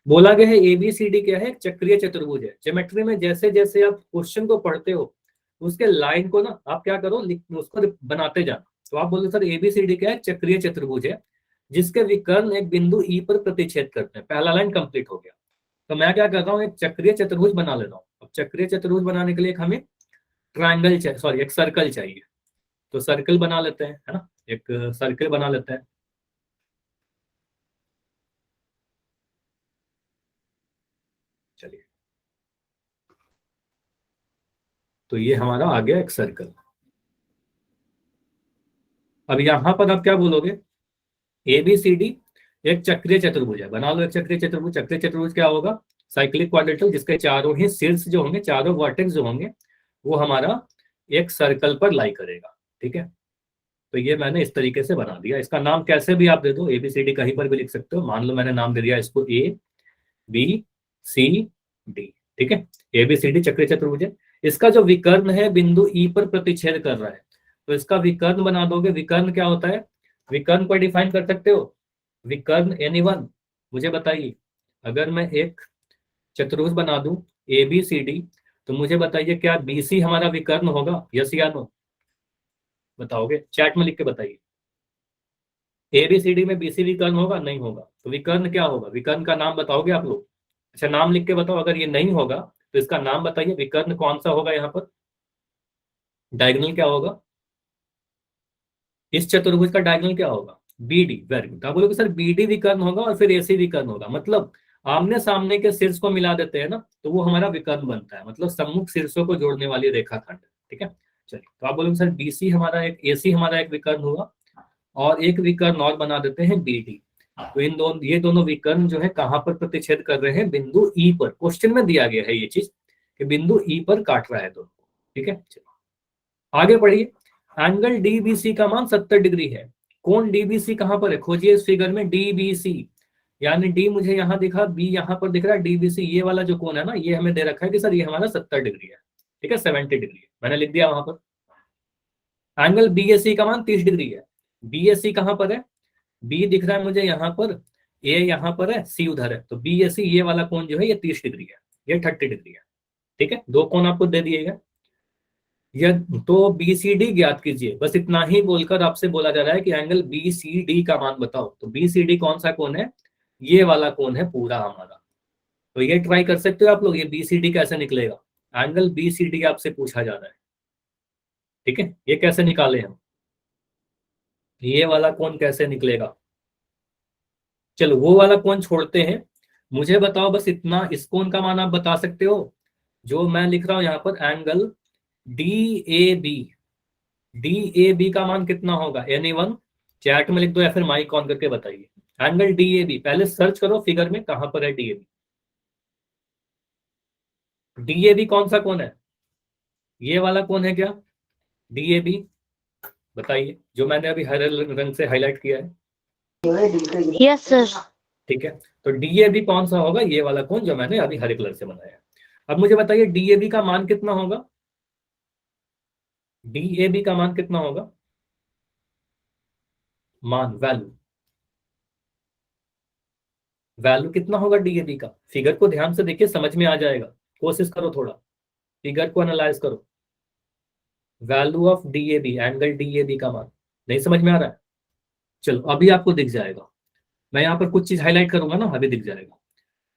बोला गया है ABCD क्या है? चक्रीय चतुर्भुज है। ज्योमेट्री में जैसे जैसे आप क्वेश्चन को पढ़ते हो उसके लाइन को ना आप क्या करो, उसको बनाते जाना। तो आप बोलते सर ABCD क्या है? चक्रीय चतुर्भुज है जिसके विकर्ण एक बिंदु E पर प्रतिच्छेद करते हैं। पहला लाइन कंप्लीट हो गया। तो मैं क्या कर रहा हूँ, एक चक्रीय चतुर्भुज बना ले रहा हूँ। अब चक्रीय चतुर्भुज बनाने के लिए हमें ट्रायंगल चाहिए, सॉरी एक सर्कल चाहिए। तो सर्कल बना लेते हैं, है ना, एक सर्कल बना लेते हैं। चलिए, तो ये हमारा आ गया एक सर्कल। अब यहां पर आप क्या बोलोगे, ए बी सी डी एक चक्रीय चतुर्भुज है, बना लो एक चक्रीय चतुर्भुज। चक्रीय चतुर्भुज क्या होगा, साइक्लिक क्वाड्रेटल, जिसके चारों ही शीर्ष जो होंगे, चारों वर्टेक्स जो होंगे, वो हमारा एक सर्कल पर लाई करेगा। ठीक है, तो ये मैंने इस तरीके से बना दिया। इसका नाम कैसे भी आप दे दो, एबीसीडी कहीं पर भी लिख सकते हो। मान लो मैंने नाम दे दिया इसको ए बी सी डी। ठीक है, एबीसीडी चक्रीय चतुर्भुज है। इसका जो विकर्ण है बिंदु ई पर प्रतिच्छेद कर रहा है, तो इसका विकर्ण बना दोगे। विकर्ण क्या होता है, विकर्ण को डिफाइन कर सकते हो, विकर्ण एनीवन। मुझे बताइए, अगर मैं एक चतुर्भुज बना दूं ए बी सी डी, तो मुझे बताइए क्या बीसी हमारा विकर्ण होगा, यस या नो? बताओगे, चैट में लिख के बताइए। एबीसीडी में बीसी विकर्ण होगा, नहीं होगा? तो विकर्ण क्या होगा, विकर्ण का नाम बताओगे आप लोग? अच्छा, नाम लिख के बताओ। अगर ये नहीं होगा तो इसका नाम बताइए, विकर्ण कौन सा होगा यहाँ पर, डायगोनल क्या होगा, इस चतुर्भुज का डायगोनल क्या होगा, बीडी। Very good. आप बोलोगे सर बीडी विकर्ण होगा और फिर एसी विकर्ण होगा, मतलब आमने सामने के शीर्ष को मिला देते हैं ना, तो वो हमारा विकर्ण बनता है, मतलब सम्मुख शीर्षों को जोड़ने वाली रेखाखंड। ठीक है, चलिए, तो आप बोलोगे सर बीसी हमारा एक, एसी हमारा एक विकर्ण हुआ, और एक विकर्ण और बना देते हैं बीडी। तो इन दोनों, ये दोनों विकर्ण जो है कहां पर प्रतिच्छेद कर रहे हैं, बिंदु ई पर। क्वेश्चन में दिया गया है ये चीज कि बिंदु ई पर काट रहा है दोनों को। ठीक है, चलो आगे बढ़िए। एंगल डीबीसी का मान 70 डिग्री है। कौन डीबीसी कहां पर है, खोजिए इस फिगर में डीबीसी। यानी डी मुझे यहां दिखा, बी यहां पर दिख रहा है, डीबीसी ये वाला जो कोण है ना, ये हमें दे रखा है कि सर ये हमारा 70 डिग्री है। ठीक है, 70 डिग्री है, मैंने लिख दिया वहां पर। एंगल बीएससी का मान 30 डिग्री है। बीएससी कहां पर है, बी दिख रहा है मुझे यहाँ पर, ए यहाँ पर है, सी उधर है, तो बी ए सी ये वाला कोण जो है ये 30 डिग्री है, ये 30 डिग्री है। ठीक है, दो कोण आपको दे दिएगा। यह तो बी सी डी ज्ञात कीजिए, बस इतना ही बोलकर आपसे बोला जा रहा है कि एंगल बी सी डी का मान बताओ। तो बी सी डी कौन सा कोण है, ये वाला कोण है पूरा हमारा। तो ये ट्राई कर सकते हो आप लोग, ये बी सी डी कैसे निकलेगा, एंगल बी सी डी आपसे पूछा जा रहा है। ठीक है, ये कैसे निकाले हम, ये वाला कोण कैसे निकलेगा। चलो वो वाला कोण छोड़ते हैं, मुझे बताओ बस इतना, इस कोण का मान आप बता सकते हो, जो मैं लिख रहा हूं यहाँ पर, angle D A B. D A B का मान कितना होगा, एनी वन? चैट में लिख दो या फिर माइक ऑन करके बताइए। एंगल डी ए बी, पहले सर्च करो फिगर में कहां पर है D A B. D A B कौन सा कोण है, ये वाला कोण है क्या, डी ए बी? बताइए, जो मैंने अभी हरे रंग से हाईलाइट किया है। Yes sir. ठीक है, तो डीएबी कौन सा होगा, ये वाला कोण जो मैंने अभी हरे कलर से बनाया है। अब मुझे बताइए डीएबी का मान कितना होगा, डीएबी का मान कितना होगा, मान वैल्यू, वैल्यू कितना होगा डीएबी का, फिगर को ध्यान से देखिए समझ में आ जाएगा, कोशिश करो थोड़ा, फिगर को एनालाइज करो। Value of DAB, angle DAB का मान नहीं समझ में आ रहा है, चलो अभी आपको दिख जाएगा। मैं यहाँ पर कुछ चीज हाईलाइट करूंगा ना, अभी दिख जाएगा।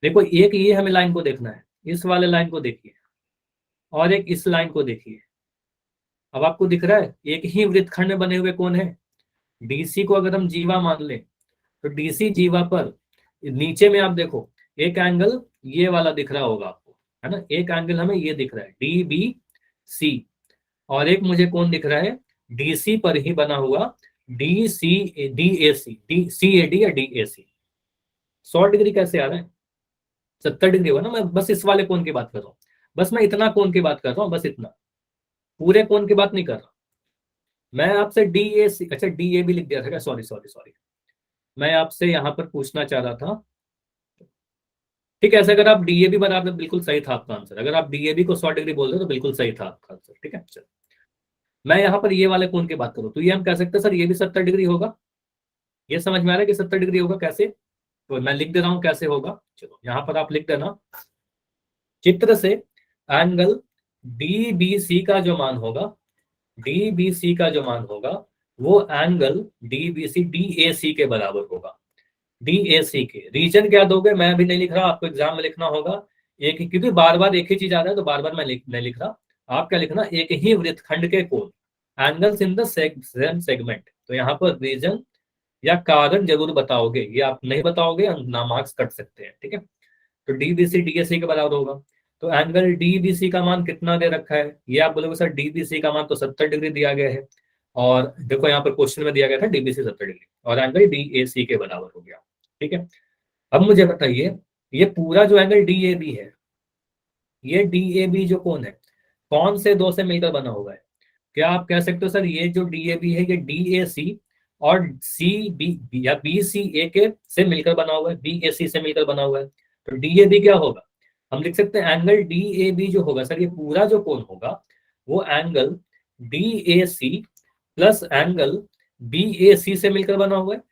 देखो, एक ये हमें लाइन को देखना है, इस वाले लाइन को देखिए, और एक इस लाइन को देखिए। अब आपको दिख रहा है एक ही वृत्तखंड में बने हुए कौन है, डीसी को अगर हम जीवा मान लें, तो डीसी जीवा पर नीचे में आप देखो एक एंगल ये वाला दिख रहा होगा आपको, है ना, एक एंगल हमें ये दिख रहा है डी बी सी, और एक मुझे कौन दिख रहा है, डीसी पर ही बना हुआ D C D A C, D C A D या डी ए सी। 100 डिग्री कैसे आ रहा है, 70 डिग्री हुआ ना। मैं बस इस वाले कोण की बात कर रहा हूँ, बस मैं इतना कोण की बात कर रहा हूँ, बस इतना, पूरे कोण की बात नहीं कर रहा मैं आपसे। डी ए सी, अच्छा डी ए भी लिख दिया था क्या, सॉरी सॉरी सॉरी, मैं आपसे यहाँ पर पूछना चाह रहा था। ठीक है, ऐसे अगर आप डीएबी बना तो बिल्कुल सही था आपका आंसर, अगर आप डीएबी को 100 डिग्री बोल रहे हो तो बिल्कुल सही था आपका आंसर। ठीक है, चलो मैं यहाँ पर ये वाले कोण की बात करूँ, तो ये हम कह सकते हैं सर ये भी 70 डिग्री होगा। ये समझ में आ रहा है कि 70 डिग्री होगा कैसे, तो मैं लिख दे रहा हूँ कैसे होगा। चलो यहाँ पर आप लिख देना, चित्र से एंगल डीबीसी का जो मान होगा, डीबीसी का जो मान होगा वो एंगल डीबीसी डीएसी के बराबर होगा। डीएसी के रीजन क्या दोगे, मैं अभी नहीं लिख रहा, आपको एग्जाम में लिखना होगा। एक ही, क्योंकि बार बार एक ही चीज आ रहा है तो बार बार मैं नहीं लिख रहा। आप क्या लिखना, एक ही वृत्तखंड के कोण, angles in the same segment. तो यहाँ पर रीजन या कारण जरूर बताओगे, ये आप नहीं बताओगे ना मार्क्स कट सकते हैं, ठीक है। तो डीबीसी डीएससी के बराबर होगा। तो एंगल डीबीसी का मान कितना दे रखा है, ये आप बोलोगे सर डीबीसी का मान तो 70 डिग्री दिया गया है, और देखो यहाँ पर क्वेश्चन में दिया गया था डीबीसी 70 डिग्री, और एंगल डीएसी के बराबर हो गया, ठीक है। अब मुझे बताइए, ये पूरा जो एंगल डीएबी है, ये डीएबी जो कोण है, कौन से दो से मिलकर बना हुआ है? क्या आप कह सकते हो सर ये जो डीएबी है ये डीएसी और सी बी या बी सी ए के से मिलकर बना हुआ है, बी ए सी से मिलकर बना हुआ है? तो डीएबी क्या होगा, हम लिख सकते हैं एंगल डीएबी जो होगा सर, ये पूरा जो कोण होगा वो angle DAC plus angle BAC से मिलकर बना हुआ है।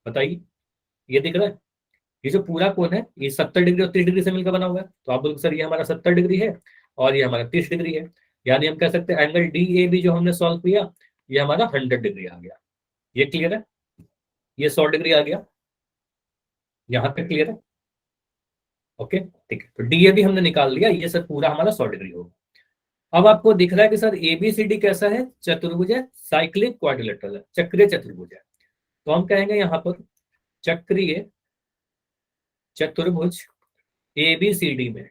बताइए, ये दिख रहा है? ये जो पूरा कोण है ये 70 डिग्री और 30 डिग्री से मिलकर बना हुआ है। तो आप बोलोगे सर ये हमारा 70 डिग्री है और ये हमारा 30 डिग्री है, यानी हम कह सकते हैं एंगल डी ए बी जो हमने सॉल्व किया ये हमारा 100 डिग्री आ गया। ये क्लियर है? ये 100 डिग्री आ गया, यहाँ तक क्लियर है? ओके, ठीक है। तो डी ए बी हमने निकाल लिया, ये सर पूरा हमारा 100 डिग्री होगा। अब आपको दिख रहा है कि सर एबीसीडी कैसा है, चतुर्भुज है, साइक्लिक क्वाड्रिलेटरल है, चक्रीय चतुर्भुज है। तो हम कहेंगे यहाँ पर चक्रीय चतुर्भुज एबीसीडी में,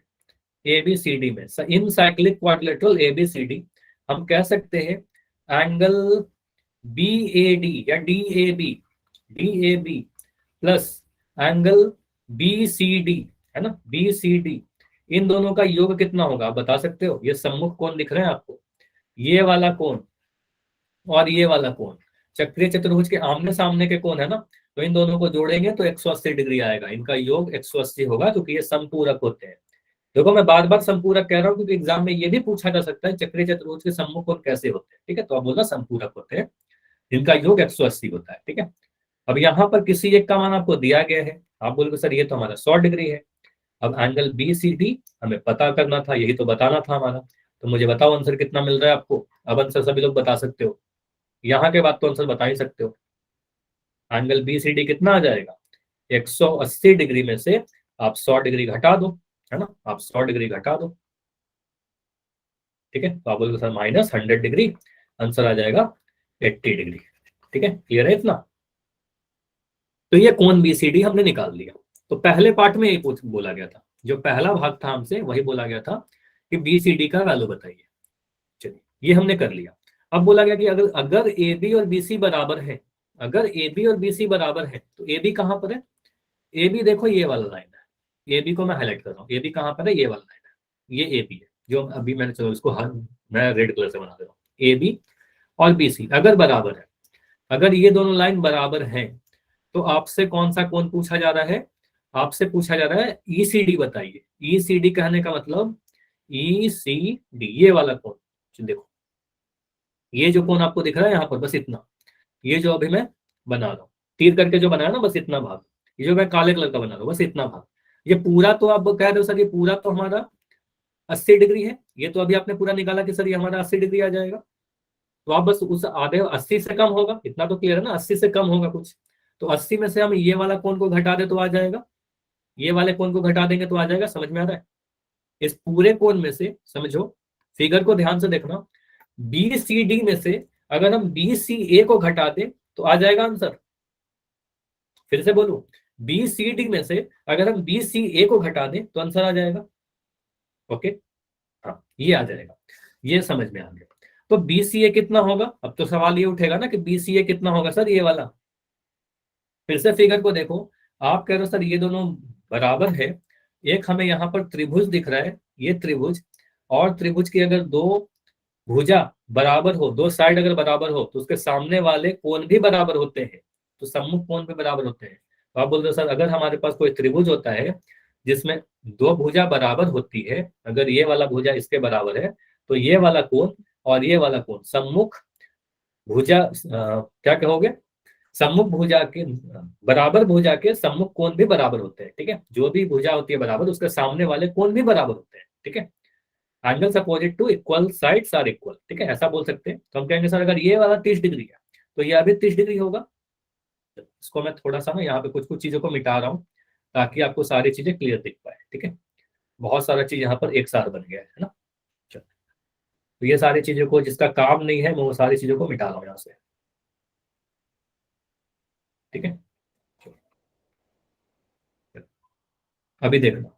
एबीसीडी में इन साइक्लिक क्वाड्रिलेटरल एबीसीडी हम कह सकते हैं एंगल बी ए डी या D A B plus angle B C D, है ना, बी सी डी, इन दोनों का योग कितना होगा आप बता सकते हो? ये सम्मुख कोण दिख रहे हैं आपको, ये वाला कोण और ये वाला कोण चक्रीय चतुर्भुज के आमने सामने के कोण है ना, तो इन दोनों को जोड़ेंगे तो 180 डिग्री आएगा, इनका योग 180 होगा क्योंकि ये समपूरक होते हैं। देखो मैं बार बार संपूरक कह रहा हूँ क्योंकि एग्जाम में ये भी पूछा जा सकता है चक्रीय चतुर्भुज के सम्मुख कोण कैसे होते हैं, ठीक है। तो आप बोलना संपूरक होते हैं, इनका योग 180 होता है, ठीक है। अब यहाँ पर किसी एक का मान आपको दिया गया है, आप बोलोगे सर ये तो हमारा 100 डिग्री है। अब एंगल बी सी डी हमें पता करना था, यही तो बताना था हमारा। तो मुझे बताओ आंसर कितना मिल रहा है आपको? अब आंसर सभी लोग बता सकते हो, यहाँ के बाद तो आंसर बता ही सकते हो। एंगल बी सी डी कितना आ जाएगा, 180 डिग्री में से आप 100 डिग्री घटा दो, है ना, आप 100 डिग्री घटा दो, ठीक है। तो आप बोलोगे सर -100 डिग्री, आंसर आ जाएगा 80 डिग्री, ठीक है। क्लियर है इतना? तो ये कोण बीसीडी हमने निकाल लिया। तो पहले पार्ट में ये बोला गया था, जो पहला भाग था हमसे वही बोला गया था कि बीसीडी का वैल्यू बताइए। चलिए ये हमने कर लिया। अब बोला गया कि अगर अगर ए बी और बी सी बराबर है, अगर ए बी और बी सी बराबर है तो ए बी कहां पर है? ए बी देखो ये वाला लाइन है, ए बी को मैं हाईलाइट कर रहा हूँ, ए बी कहां पर है? ये वाला लाइन है, ये ए बी है जो अभी मैंने, चलो इसको मैं रेड कलर से बना दे रहा हूँ। ए बी और बी सी अगर बराबर है, अगर ये दोनों लाइन बराबर हैं तो आपसे कौन सा कोण पूछा जा रहा है? आपसे पूछा जा रहा है ईसीडी बताइए। ईसीडी कहने का मतलब ईसीडी, ये वाला कोण देखो, ये जो कोण आपको दिख रहा है यहाँ पर, बस इतना, ये जो अभी मैं बना रहा हूँ तीर करके जो बनाया ना, बस इतना भाग, ये जो मैं काले कलर का बना रहा हूँ बस इतना भाग, ये पूरा तो आप कह रहे हो सर ये पूरा तो हमारा 80 डिग्री है, ये तो अभी आपने पूरा निकाला कि सर ये हमारा 80 डिग्री आ जाएगा। तो आप बस उस आधे 80 से कम होगा, इतना तो क्लियर है ना, 80 से कम होगा कुछ, तो 80 में से हम ये वाला कोण को घटा दे तो आ जाएगा, ये वाले कोण को घटा देंगे तो आ जाएगा। समझ में आ रहा है? इस पूरे कोण में से समझो, फिगर को ध्यान से देखना, बी सी डी में से अगर हम बी सी ए को घटा दें तो आ जाएगा आंसर। फिर से बोलूं, बी सी डी में से अगर हम बी सी ए को घटा दें तो आंसर आ जाएगा। ओके, हाँ ये आ जाएगा, ये समझ में आ गया। तो बी सी ए कितना होगा? अब तो सवाल ये उठेगा ना कि बी सी ए कितना होगा सर, ये वाला। फिर से फिगर को देखो, आप कह रहे हो सर ये दोनों बराबर है, एक हमें यहाँ पर त्रिभुज दिख रहा है, ये त्रिभुज, और त्रिभुज की अगर दो भुजा बराबर हो, दो साइड अगर बराबर हो तो उसके सामने वाले कोण भी बराबर होते हैं, तो सम्मुख कोण भी बराबर होते हैं। तो आप बोल रहे हो सर अगर हमारे पास कोई त्रिभुज होता है जिसमें दो भुजा बराबर होती है, अगर ये वाला भुजा इसके बराबर है तो ये वाला कोण और ये वाला कोण सम्मुख भुजा क्या कहोगे, सम्मुख भुजा के बराबर भुजा के सम्मुख कोण भी बराबर होते हैं, ठीक है। जो भी भुजा होती है बराबर उसके सामने वाले कोण भी बराबर होते हैं, ठीक है। Angles opposite to equal sides are equal, ठीक है, ऐसा बोल सकते हैं। तो हम कहेंगे सर अगर ये वाला 30 डिग्री है तो ये अभी 30 डिग्री होगा। इसको मैं थोड़ा सा ना यहाँ पे कुछ कुछ चीजों को मिटा रहा हूँ ताकि आपको सारी चीजें क्लियर दिख पाए, ठीक है। बहुत सारा चीज यहाँ पर एक साथ बन गया है ना। चलो, तो ये सारी चीजों को, जिसका काम नहीं है, मैं वो सारी चीजों को मिटा रहा हूँ यहाँ से। ठीक है, अभी देखना।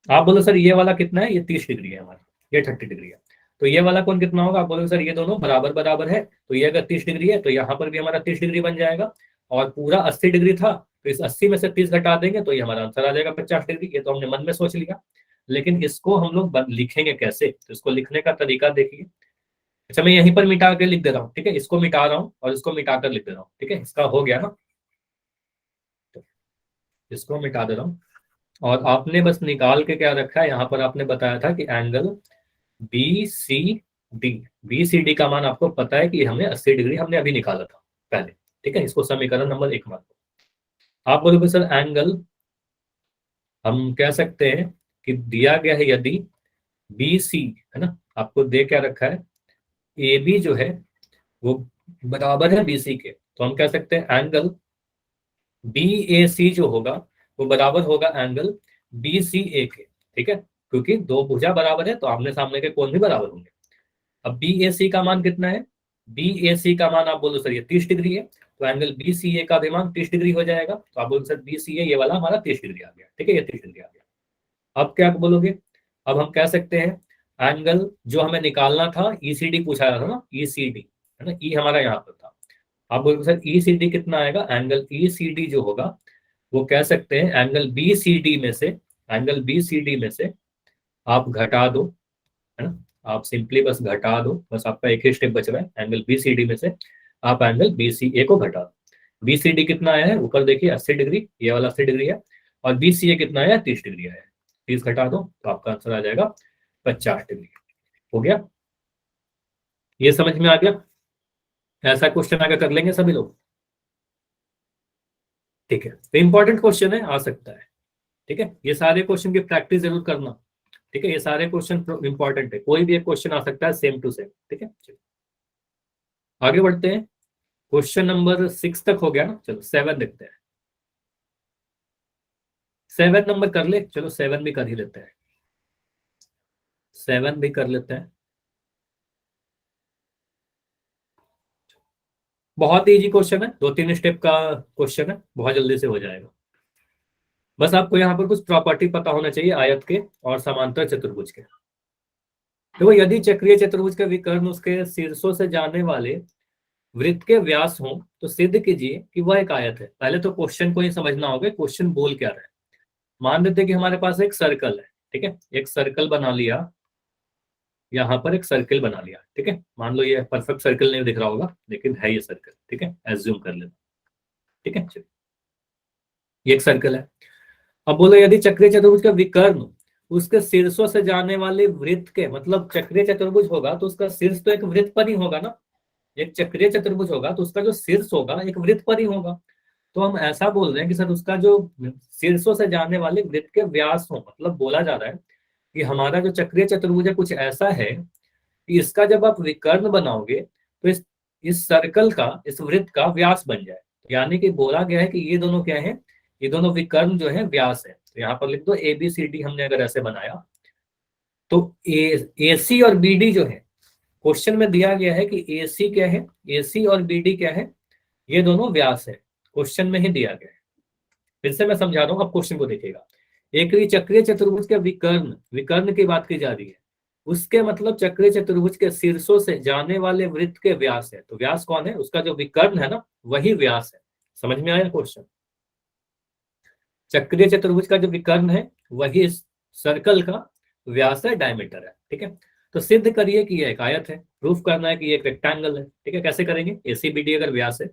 आप बोलो सर ये वाला कितना है, ये 30 डिग्री है हमारा, ये 30 डिग्री है। तो ये वाला कौन कितना होगा, आप बोलोगे सर ये दोनों बराबर बराबर है, तो ये अगर 30 डिग्री है तो यहाँ पर भी हमारा 30 डिग्री बन जाएगा। और पूरा 80 डिग्री था, तो इस 80 में से 30 घटा देंगे तो ये हमारा आंसर आ जाएगा 50 डिग्री। ये तो हमने मन में सोच लिया, लेकिन इसको हम लोग लिखेंगे कैसे, तो इसको लिखने का तरीका देखिए। अच्छा, मैं यहीं पर मिटा के लिख दे रहा हूँ, ठीक है, इसको मिटा रहा हूँ और इसको मिटा कर लिख दे रहा हूँ। ठीक है, इसका हो गया ना, तो इसको मिटा दे रहा हूँ। और आपने बस निकाल के क्या रखा है, यहाँ पर आपने बताया था कि angle B C D, B C D का मान आपको पता है कि हमें 80 डिग्री हमने अभी निकाला था पहले। ठीक है, इसको समीकरण नंबर 1 मान लो। आप बोलोगे सर एंगल, हम कह सकते हैं कि दिया गया है यदि बी सी, है ना, आपको दे क्या रखा है, ए बी जो है वो बराबर है बी सी के, तो हम कह सकते हैं एंगल बी ए सी जो होगा वो बराबर होगा एंगल बी सी ए के। ठीक है, क्योंकि दो भुजा बराबर है तो आमने सामने के कोण भी बराबर होंगे। अब बी ए सी का मान कितना है, बी ए सी का मान आप बोलो सर ये 30 डिग्री है, तो एंगल बी सी ए का भी मान 30 डिग्री हो जाएगा। तो आप बोलो सर बी सी ए ये वाला हमारा 30 डिग्री आ गया। ठीक है, ये 30 डिग्री आ गया। अब क्या बोलोगे, अब हम कह सकते हैं एंगल जो हमें निकालना था, ई सी डी पूछा था ना, ई सी डी, है ना, ई हमारा यहाँ पर था। आप बोलोगे सर ई सी डी कितना आएगा, एंगल ई सी डी जो होगा वो कह सकते हैं एंगल बी सी डी में से, एंगल बी सी डी में से आप घटा दो, है ना, आप सिंपली बस घटा दो, बस आपका एक ही स्टेप बच रहा है, एंगल बी सी डी में से आप एंगल बी सी ए को घटा दो। बी सी डी कितना आया है, ऊपर देखिए 80 डिग्री, ये वाला 80 डिग्री है, और बी सी ए कितना आया है, 30 डिग्री आया है। 30 घटा दो तो आपका आंसर आ जाएगा 50 डिग्री। हो गया, ये समझ में आ गया। ऐसा क्वेश्चन आगे कर लेंगे सभी लोग। ठीक है, तो इंपॉर्टेंट क्वेश्चन है, आ सकता है। ठीक है, ये सारे क्वेश्चन की प्रैक्टिस जरूर करना। ठीक है, ये सारे क्वेश्चन इंपॉर्टेंट है, कोई भी एक क्वेश्चन आ सकता है सेम टू सेम। ठीक है, चलो आगे बढ़ते हैं। क्वेश्चन नंबर 6 तक हो गया ना, चलो 7 देखते हैं। 7 नंबर कर ले, चलो 7 भी कर ही लेते हैं, 7 भी कर लेते हैं। बहुत ही इजी क्वेश्चन है, 2-3 स्टेप का क्वेश्चन है, बहुत जल्दी से हो जाएगा। बस आपको यहाँ पर कुछ प्रॉपर्टी पता होना चाहिए आयत के और समांतर चतुर्भुज के। तो यदि चक्रीय चतुर्भुज का विकर्ण उसके शीर्षों से जाने वाले वृत्त के व्यास हो तो सिद्ध कीजिए कि वह एक आयत है। पहले तो क्वेश्चन को ही समझना होगा, क्वेश्चन बोल क्या रहा है। मान लेते हैं कि हमारे पास एक सर्कल है। ठीक है, एक सर्कल बना लिया, यहाँ पर एक सर्कल बना लिया। ठीक है, मान लो ये परफेक्ट सर्कल नहीं दिख रहा होगा, लेकिन है ये सर्कल। ठीक है, एज्यूम कर लेना। ठीक है, चलिए ये एक सर्कल है। अब बोलो यदि चक्रीय चतुर्भुज का विकर्ण उसके शीर्षों से जाने वाले वृत्त के, मतलब चक्रीय चतुर्भुज होगा तो उसका शीर्ष तो एक वृत्त पर ही होगा ना, एक चक्रीय चतुर्भुज होगा तो उसका जो शीर्ष होगा एक वृत्त पर ही होगा। तो हम ऐसा बोल रहे हैं कि सर उसका जो शीर्षों से जाने वाले वृत्त के व्यास हो, मतलब बोला जा रहा है कि हमारा जो चक्रीय चतुर्भुज है कुछ ऐसा है कि इसका जब आप विकर्ण बनाओगे तो इस सर्कल का, इस वृत्त का व्यास बन जाए। यानी कि बोला गया है कि ये दोनों क्या है, ये दोनों विकर्ण जो है व्यास है। तो यहाँ पर लिख दो ए बी सी डी, हमने अगर ऐसे बनाया तो ए सी और बी डी जो है, क्वेश्चन में दिया गया है कि ए सी क्या है, ए सी और बी डी क्या है, ये दोनों व्यास है, क्वेश्चन में ही दिया गया है। फिर से मैं समझा रहा हूँ, अब क्वेश्चन को देखिएगा। एक ही चक्रीय चतुर्भुज के विकर्ण, विकर्ण की बात की जा रही है, उसके मतलब चक्रीय चतुर्भुज के शीर्षों से जाने वाले वृत्त के व्यास है। तो व्यास कौन है, उसका जो विकर्ण है ना वही व्यास है। समझ में आया क्वेश्चन, चक्रीय चतुर्भुज का जो विकर्ण है वही इस सर्कल का व्यास है, डायमीटर है। ठीक है, तो सिद्ध करिए कि यह एक आयत है, प्रूफ करना है कि ये एक रेक्टेंगल है। ठीक है, कैसे करेंगे, एसीबीडी अगर व्यास है,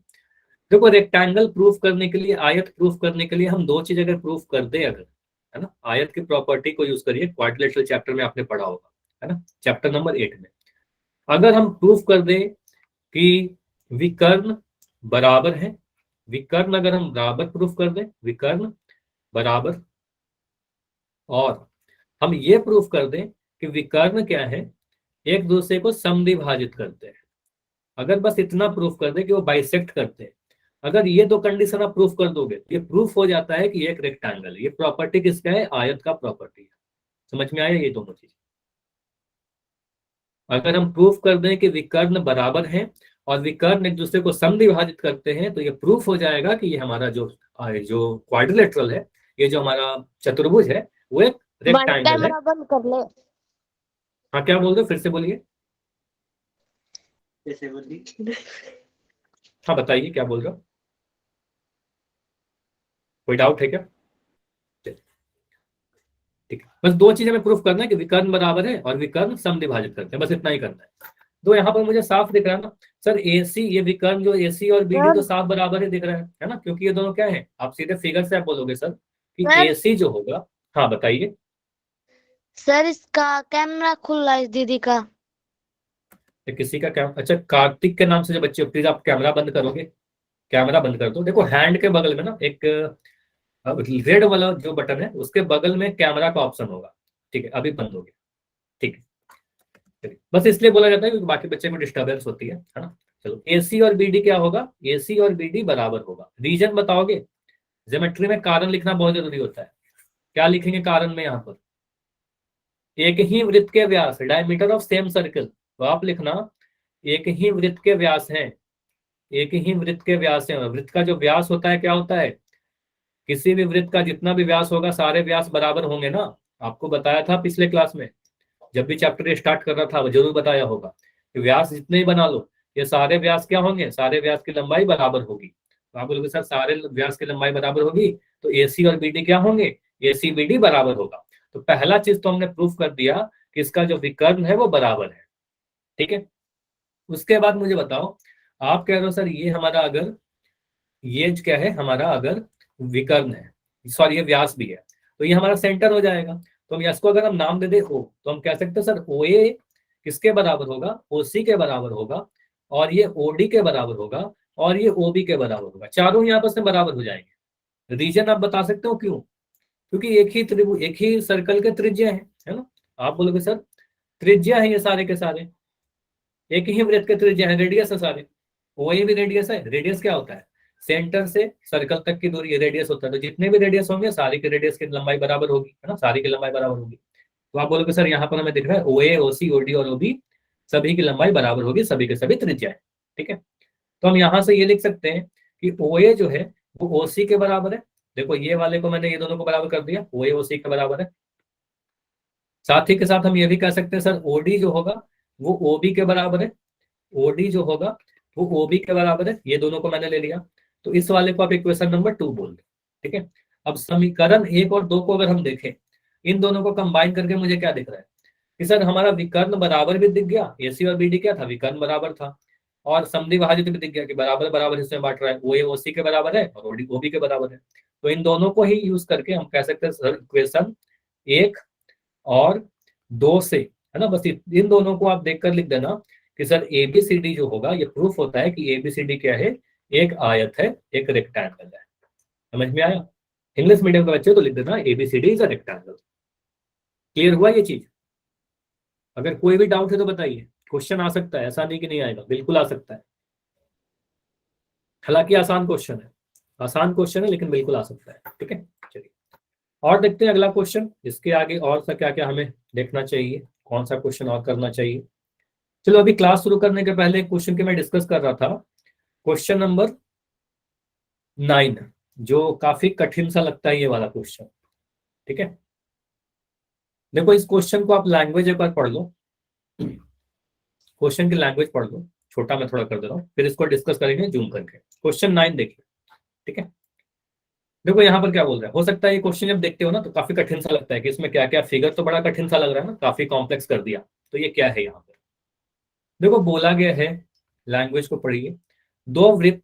देखो रेक्टेंगल प्रूफ करने के लिए, आयत प्रूफ करने के लिए हम दो चीज अगर प्रूफ कर दे, अगर, है ना, आयत की प्रॉपर्टी को यूज करिए, क्वाड्रिलेटरल चैप्टर में आपने पढ़ा होगा, है ना, चैप्टर नंबर 8 में। अगर हम प्रूफ कर दें कि विकर्ण बराबर है, विकर्ण अगर हम बराबर प्रूफ कर दें, विकर्ण बराबर, और हम ये प्रूफ कर दें कि विकर्ण क्या है, एक दूसरे को समद्विभाजित करते हैं, अगर बस इतना प्रूफ कर दे कि वो बाइसेक्ट करते हैं, अगर ये दो कंडीशन आप प्रूफ कर दोगे, ये प्रूफ हो जाता है कि ये एक रेक्टेंगल है। ये प्रॉपर्टी किसका है, आयत का प्रॉपर्टी है। समझ में आया ये दोनों चीज? अगर हम प्रूफ कर दें कि विकर्ण बराबर हैं और विकर्ण एक दूसरे को समद्विभाजित करते हैं, तो ये प्रूफ हो जाएगा कि ये हमारा जो जो क्वाड्रिलेटरल है, ये जो हमारा चतुर्भुज है, वो एक रेक्टेंगल है। कैमरा बंद कर ले। हाँ, क्या बोल रहे हो, फिर से बोलिए। कैसे बोली? हाँ बताइए, क्या बोल रहे हो? कोई डाउट है क्या? ठीक है, बस दो चीजें हमें प्रूफ करना है कि विकर्ण बराबर है और विकर्ण समद्विभाजित करते हैं, बस इतना ही करना है। तो यहाँ पर मुझे साफ दिख रहा है ना सर, एसी, ये विकर्ण जो एसी और बीडी तो साफ बराबर ही दिख रहा है ना, क्योंकि ये दोनों क्या है, आप सीधे फिगर से आप बोलोगे सर कि सर। एसी जो होगा। हाँ बताइए। सर इसका कैमरा खुला है, इस दीदी का। किसी का कैमरा? अच्छा, कार्तिक के नाम से जो बच्चे, प्लीज आप कैमरा बंद करोगे? कैमरा बंद कर दो। देखो हैंड के बगल में ना एक रेड वाला जो बटन है, उसके बगल में कैमरा का ऑप्शन होगा। ठीक है, अभी बंद हो गया। ठीक है, चलिए, बस इसलिए बोला जाता है क्योंकि बाकी बच्चे में डिस्टर्बेंस होती है ना। चलो, एसी और बीडी क्या होगा? एसी और बीडी बराबर होगा। रीजन बताओगे? ज्योमेट्री में कारण लिखना बहुत जरूरी होता है। क्या लिखेंगे कारण में? यहाँ पर एक ही वृत्त के व्यास, डायमीटर ऑफ सेम सर्कल, तो आप लिखना एक ही वृत्त के व्यास हैं। एक ही वृत्त के व्यास हैं। वृत्त का जो व्यास होता है क्या होता है? किसी भी वृत्त का जितना भी व्यास होगा, सारे व्यास बराबर होंगे ना। आपको बताया था पिछले क्लास में, जब भी चैप्टर स्टार्ट कर रहा था, वो जरूर बताया होगा कि व्यास जितने ही बना लो, ये सारे व्यास क्या होंगे? सारे व्यास की लंबाई बराबर होगी। तो आप बोलोगे सर सारे व्यास की लंबाई बराबर होगी, तो एसी और बीडी क्या होंगे? एसी बीडी बराबर होगा। तो पहला चीज तो हमने प्रूफ कर दिया कि इसका जो विकर्ण है वो बराबर है। ठीक है, उसके बाद मुझे बताओ, आप कह रहे हो सर ये हमारा अगर, ये क्या है हमारा, अगर विकर्ण है, सॉरी ये व्यास भी है, तो ये हमारा सेंटर हो जाएगा। तो हम इसको अगर हम नाम दे दे ओ, तो हम कह सकते हैं सर ओ ए किसके बराबर होगा? ओसी के बराबर होगा, और ये ओडी के बराबर होगा, और ये ओबी के बराबर होगा। चारों ही आपस में बराबर हो जाएंगे। रीजन आप बता सकते हो क्यों? क्योंकि एक ही त्रिभुज, एक ही सर्कल के त्रिज्या है ना। आप बोलोगे सर त्रिज्या है ये सारे के सारे, एक ही वृत्त के त्रिज्या है, रेडियस है सारे। वही भी रेडियस है। रेडियस क्या होता है? सेंटर से सर्कल तक की दूरी रेडियस होता है। तो जितने भी रेडियस होंगे, सारे के रेडियस की लंबाई बराबर होगी, है ना, सारी की लंबाई बराबर होगी। तो आप बोलोगे सर यहाँ पर हमें दिख रहा है ओ ए, ओ सी, ओ डी और ओबी सभी की लंबाई बराबर होगी, सभी के सभी त्रिज्या है। ठीक है, तो हम यहाँ से ये लिख सकते हैं कि ओ ए जो है वो ओ सी के बराबर है। देखो ये वाले को मैंने ये दोनों को बराबर कर दिया, ओ ए ओ सी के बराबर है। साथ ही के साथ हम ये भी कह सकते हैं सर ओडी जो होगा वो ओबी के बराबर है। ओडी जो होगा वो ओबी के बराबर है। ये दोनों को मैंने ले लिया, तो इस वाले को आप इक्वेशन नंबर 2 बोल दो। ठीक है, अब समीकरण 1 और 2 को अगर हम देखें, इन दोनों को कंबाइन करके मुझे क्या दिख रहा है कि सर हमारा विकर्ण बराबर भी दिख गया। एसी और बीडी क्या था? विकर्ण बराबर था। और समद्विभाजित भी दिख गया कि बराबर बराबर हिस्से में बांट रहा है, वो ए ओसी के बराबर है और ओडी ओबी के बराबर है। तो इन दोनों को ही यूज करके हम कह सकते हैं सर इक्वेशन 1 और 2 से, है ना, बस इन दोनों को आप देखकर लिख देना कि सर एबीसीडी जो होगा, ये प्रूफ होता है कि एबीसीडी क्या है? एक आयत है, एक रेक्टेंगल है। समझ में आया? इंग्लिश मीडियम के बच्चे तो लिख देना ABCD is a rectangle. Clear हुआ ये चीज? अगर कोई भी डाउट है तो बताइए। क्वेश्चन आ सकता है, ऐसा नहीं कि नहीं आएगा, बिल्कुल आ सकता है। हालांकि आसान क्वेश्चन है, आसान क्वेश्चन है, लेकिन बिल्कुल आ सकता है। ठीक है, चलिए और देखते हैं अगला क्वेश्चन। इसके आगे और सा क्या क्या हमें देखना चाहिए, कौन सा क्वेश्चन और करना चाहिए। चलो अभी क्लास शुरू करने के पहले क्वेश्चन के मैं डिस्कस कर रहा था, क्वेश्चन नंबर 9, जो काफी कठिन सा लगता है ये वाला क्वेश्चन। ठीक है, देखो इस क्वेश्चन को आप लैंग्वेज एक बार पढ़ लो, क्वेश्चन की लैंग्वेज पढ़ लो। छोटा मैं थोड़ा कर दे रहा हूँ, फिर इसको डिस्कस करेंगे जूम करके। क्वेश्चन 9 देखिए। ठीक है, देखो यहाँ पर क्या बोल रहा है। हो सकता है ये क्वेश्चन जब देखते हो ना तो काफी कठिन सा लगता है कि इसमें क्या क्या, फिगर तो बड़ा कठिन सा लग रहा है ना, काफी कॉम्प्लेक्स कर दिया। तो ये क्या है यहाँ पर? देखो बोला गया है, लैंग्वेज को पढ़िए, दो वृत्त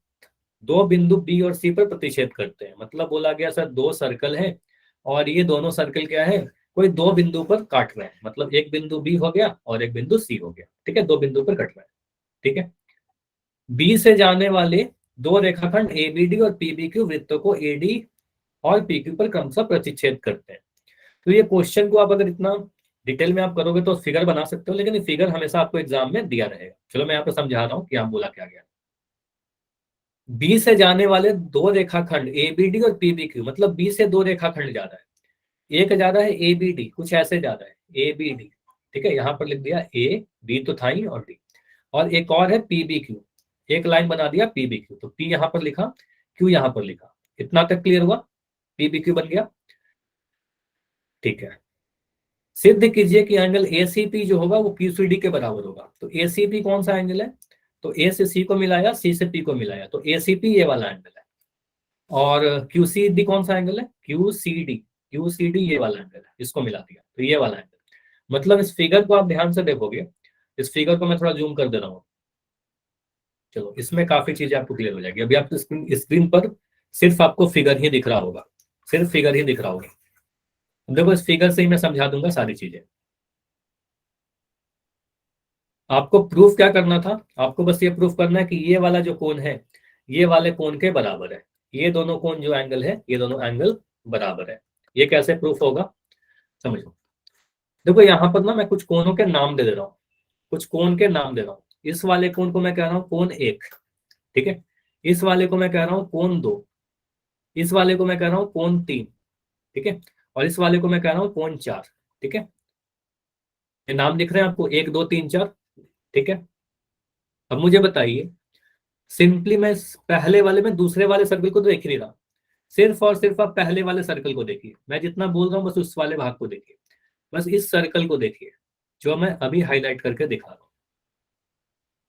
दो बिंदु बी और सी पर प्रतिच्छेद करते हैं। मतलब बोला गया सर दो सर्कल है, और ये दोनों सर्कल क्या है? कोई दो बिंदु पर काट रहे हैं। मतलब एक बिंदु बी हो गया और एक बिंदु सी हो गया। ठीक है, दो बिंदु पर कट रहे हैं। ठीक है, बी से जाने वाले दो रेखाखंड एबीडी और पीबीक्यू वृत्तों को एडी और पीक्यू पर क्रमशः प्रतिच्छेद करते हैं। तो ये क्वेश्चन को आप अगर इतना डिटेल में आप करोगे तो फिगर बना सकते हो, लेकिन ये फिगर हमेशा आपको एग्जाम में दिया रहेगा। चलो मैं यहाँ पे समझा रहा हूँ कि आप बोला क्या गया। बी से जाने वाले दो रेखाखंड एबीडी और पीबीक्यू, मतलब बी से दो रेखाखंड जा रहा है। एक ज्यादा है ए बी डी, कुछ ऐसे ज्यादा है ए बी डी, ठीक है, यहाँ पर लिख दिया ए, बी तो था ही और डी, और एक और है पी बी क्यू, एक लाइन बना दिया पी बी क्यू, तो पी यहाँ पर लिखा, क्यू यहाँ पर लिखा, इतना तक क्लियर हुआ, पी बी क्यू बन गया, ठीक है। सिद्ध कीजिए कि एंगल एसीपी जो होगा वो क्यूसीडी के बराबर होगा। तो एसीपी कौन सा एंगल है, तो ए से सी को मिलाया, सी से पी को मिलाया, तो एसीपी ये वाला एंगल है, और क्यूसीडी कौन सा एंगल है, क्यूसीडी, क्यूसीडी ये वाला एंगल है, इसको मिला दिया तो ये वाला एंगल। मतलब इस फिगर को आप ध्यान से देखोगे, इस फिगर को मैं थोड़ा जूम कर दे रहा हूँ, चलो इसमें काफी चीजें आपको क्लियर हो जाएगी। अभी आप स्क्रीन पर सिर्फ आपको फिगर ही दिख रहा होगा, सिर्फ फिगर ही दिख रहा होगा, देखो इस फिगर से ही मैं समझा दूंगा सारी चीजें। आपको प्रूफ क्या करना था, आपको बस ये प्रूफ करना है कि ये वाला जो कोण है ये वाले कोण के बराबर है, ये दोनों कोण जो एंगल है ये दोनों एंगल बराबर है। ये कैसे प्रूफ होगा समझो, देखो यहाँ पर ना मैं कुछ कोणों के नाम दे दे रहा हूँ, कुछ कोण के नाम दे रहा हूँ। इस वाले कोण को मैं कह रहा हूँ कोण एक, ठीक है, इस वाले को मैं कह रहा हूँ कोण दो, इस वाले को मैं कह रहा हूँ कोण तीन, ठीक है, और इस वाले को मैं कह रहा हूँ कोण चार, ठीक है। ये नाम दिख रहे हैं आपको, एक दो तीन चार, ठीक है। अब मुझे बताइए, सिंपली मैं पहले वाले में दूसरे वाले सर्कल को तो देख ही नहीं रहा, सिर्फ और सिर्फ आप पहले वाले सर्कल को देखिए, मैं जितना बोल रहा हूँ बस उस वाले भाग को देखिए, बस इस सर्कल को देखिए जो मैं अभी हाईलाइट करके दिखा रहा हूँ,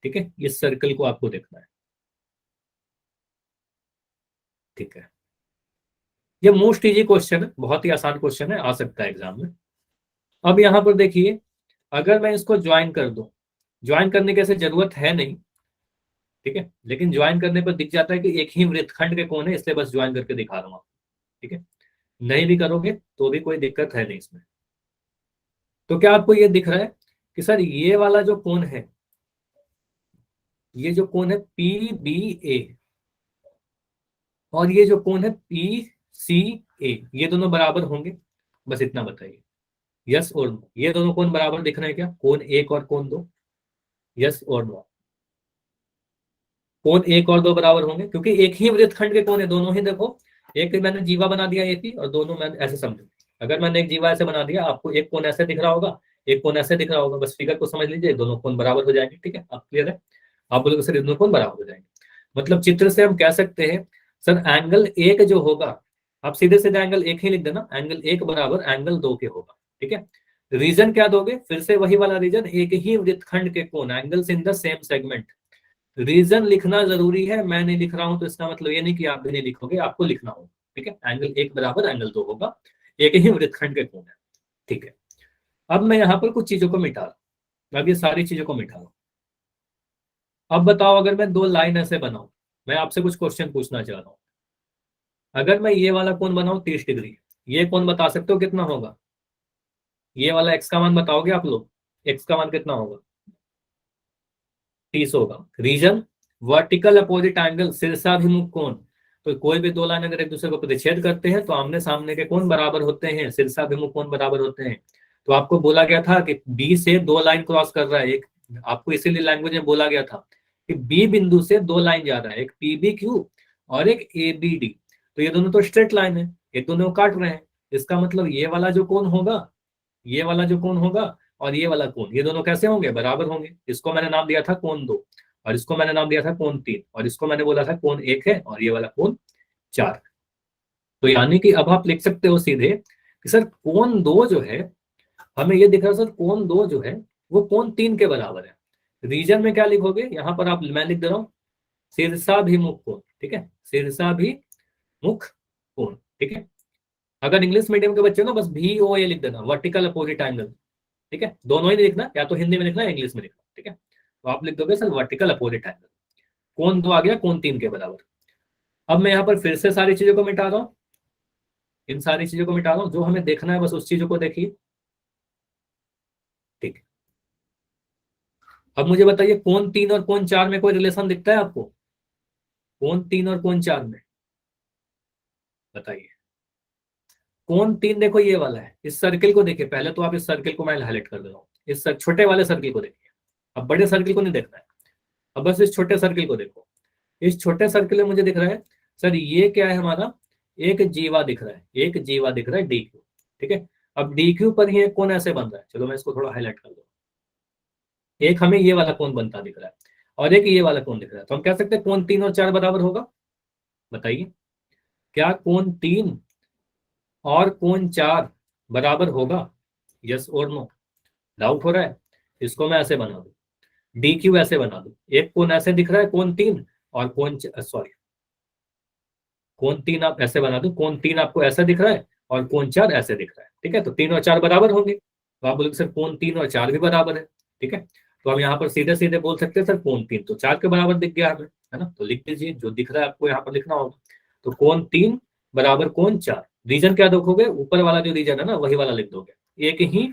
ठीक है, इस सर्कल को आपको देखना है, ठीक है। ये मोस्ट इजी क्वेश्चन है, बहुत ही आसान क्वेश्चन है, आ सकता है एग्जाम में। अब यहाँ पर देखिए, अगर मैं इसको ज्वाइन कर दूं, ज्वाइन करने की ऐसे जरूरत है नहीं, ठीक है, लेकिन ज्वाइन करने पर दिख जाता है कि एक ही वृत्तखंड के कोण है, इसलिए बस ज्वाइन करके दिखा रहा हूँ, ठीक है। नहीं भी करोगे तो भी कोई दिक्कत है नहीं इसमें। तो क्या आपको ये दिख रहा है कि सर ये वाला जो कोण है, ये जो कोण है पी बी ए, और ये जो कोण है पी सी ए, ये दोनों बराबर होंगे, बस इतना बताइए, यस और नो। ये दोनों कोण बराबर दिख रहे हैं क्या, कोण एक और कोण दो, यस और नो। कोण एक और दो बराबर होंगे क्योंकि एक ही वृत्तखंड के कोण है दोनों ही, देखो एक मैंने जीवा बना दिया एक ही, और दोनों मैंने ऐसे समझो, अगर मैंने एक जीवा ऐसे बना दिया, आपको एक कोण ऐसे दिख रहा होगा, एक कोण ऐसे दिख रहा होगा, बस फिगर को समझ लीजिए, दोनों कोण बराबर हो जाएंगे, ठीक है। आप क्लियर है, आप बोलोगे सर दोनों कोण बराबर हो जाएंगे, मतलब चित्र से हम कह सकते हैं सर एंगल एक जो होगा, आप सीधे सीधे एंगल एक ही लिख देना, एंगल एक बराबर एंगल दो के होगा, ठीक है। रीजन क्या दोगे, फिर से वही वाला रीजन, एक ही वृत्तखंड के कोण, angles in the same segment. Reason लिखना जरूरी है, मैं नहीं लिख रहा हूं तो इसका मतलब ये नहीं कि आप भी नहीं लिखोगे, आपको लिखना होगा, ठीक है। एंगल एक बराबर एंगल दो होगा, एक ही वृत्तखंड के कोण है, ठीक है। अब मैं यहाँ पर कुछ चीजों को मिटा रहा हूं, अब ये सारी चीजों को मिटा रहा हूं। अब बताओ, अगर मैं दो लाइन ऐसे बनाऊं, मैं आपसे कुछ क्वेश्चन पूछना चाह रहा हूं, अगर मैं ये वाला कोण बनाऊं 30 डिग्री, ये कोण बता सकते हो कितना होगा, ये वाला एक्स का मान बताओगे आप लोग, एक्स का मान कितना होगा, 30 होगा। रीजन, वर्टिकल अपोजिट एंगल, शीर्षाभिमुख कोण, तो कोई भी दो लाइन अगर एक दूसरे को प्रतिच्छेद करते हैं तो आमने सामने के कोण बराबर होते हैं, शीर्षाभिमुख कोण बराबर होते हैं। तो आपको बोला गया था कि बी से दो लाइन क्रॉस कर रहा है एक, आपको इसीलिए लैंग्वेज में बोला गया था कि बी बिंदु से दो लाइन जा रहा है, एक पी बी क्यू और एक ए बी डी, तो ये दोनों तो स्ट्रेट लाइन है, एक दोनों काट रहे हैं, इसका मतलब ये वाला जो कोण होगा, ये वाला जो कोण होगा और ये वाला कोण, ये दोनों कैसे होंगे, बराबर होंगे। इसको मैंने नाम दिया था कोण दो, और इसको मैंने नाम दिया था कोण तीन, और इसको मैंने बोला था कोण एक है, और ये वाला कोण चार। तो यानी कि अब आप लिख सकते हो सीधे कि सर कोण दो जो है, हमें ये दिख रहा है सर कोण दो जो है वो कोण तीन के बराबर है। रीजन में क्या लिखोगे, यहाँ पर आप, मैं लिख दे रहा हूँ शीर्षाभिमुख कोण, ठीक है, शीर्षाभिमुख कोण, ठीक है। अगर इंग्लिश मीडियम के बच्चे हो ना, बस भी ओ ए लिख देना, वर्टिकल अपोजिट एंगल, ठीक है, दोनों ही नहीं लिखना, या तो हिंदी में लिखना है इंग्लिश में लिखना, ठीक है। तो आप लिख दोगे सर वर्टिकल अपोजिट एंगल, कोण दो आ गया कोण तीन के बराबर। अब मैं यहाँ पर फिर से सारी चीजों को मिटा रहा हूँ, इन सारी चीजों को मिटा रहा हूँ, जो हमें देखना है बस उस चीजों को देखिए, ठीक है। अब मुझे बताइए कोण तीन और कोण चार में कोई रिलेशन दिखता है आपको, कोण तीन और कोण चार में बताइए। कोण तीन देखो ये वाला है, इस सर्किल को देखिए, पहले तो आप इस सर्किल को मैं हाईलाइट कर दे रहा हूँ, इस छोटे वाले सर्किल को देखिए, अब बड़े सर्किल को नहीं देखना है, अब बस इस छोटे सर्किल को देखो। इस छोटे सर्किल में मुझे दिख रहा है सर ये क्या है हमारा, एक जीवा दिख रहा है, एक जीवा दिख रहा है डी क्यू, ठीक है। अब डी क्यू पर ही एक कोण ऐसे बन रहा है, चलो मैं इसको थोड़ा हाईलाइट कर दूं। एक हमें ये वाला कोण बनता दिख रहा है और एक ये वाला कोण दिख रहा है, तो हम कह सकते हैं कोण 3 और 4 बराबर होगा। बताइए क्या कोण 3 और कोण 4 बराबर होगा? यस और नो? डाउट हो रहा है? इसको मैं ऐसे बना दूं, डी क्यू ऐसे बना दूं, एक कोण ऐसे दिख रहा है कोण 3 और कोण सॉरी कोण 3 आप ऐसे बना दूं, कोण 3 आपको ऐसा दिख रहा है और कोण 4 ऐसे दिख रहा है। ठीक है, तो 3 और 4 बराबर होंगे, तो आप बोलोगे सर कोण 3 और 4 भी बराबर है। ठीक है, तो हम यहाँ पर सीधे सीधे बोल सकते हैं सर कोण 3 तो 4 के बराबर दिख गया हमें, है ना। तो लिख दीजिए जो दिख रहा है आपको यहाँ पर लिखना होगा, तो कोण 3 बराबर कोण 4। रीजन क्या देखोगे? ऊपर वाला जो रीजन है ना वही वाला लिख दोगे। एक ही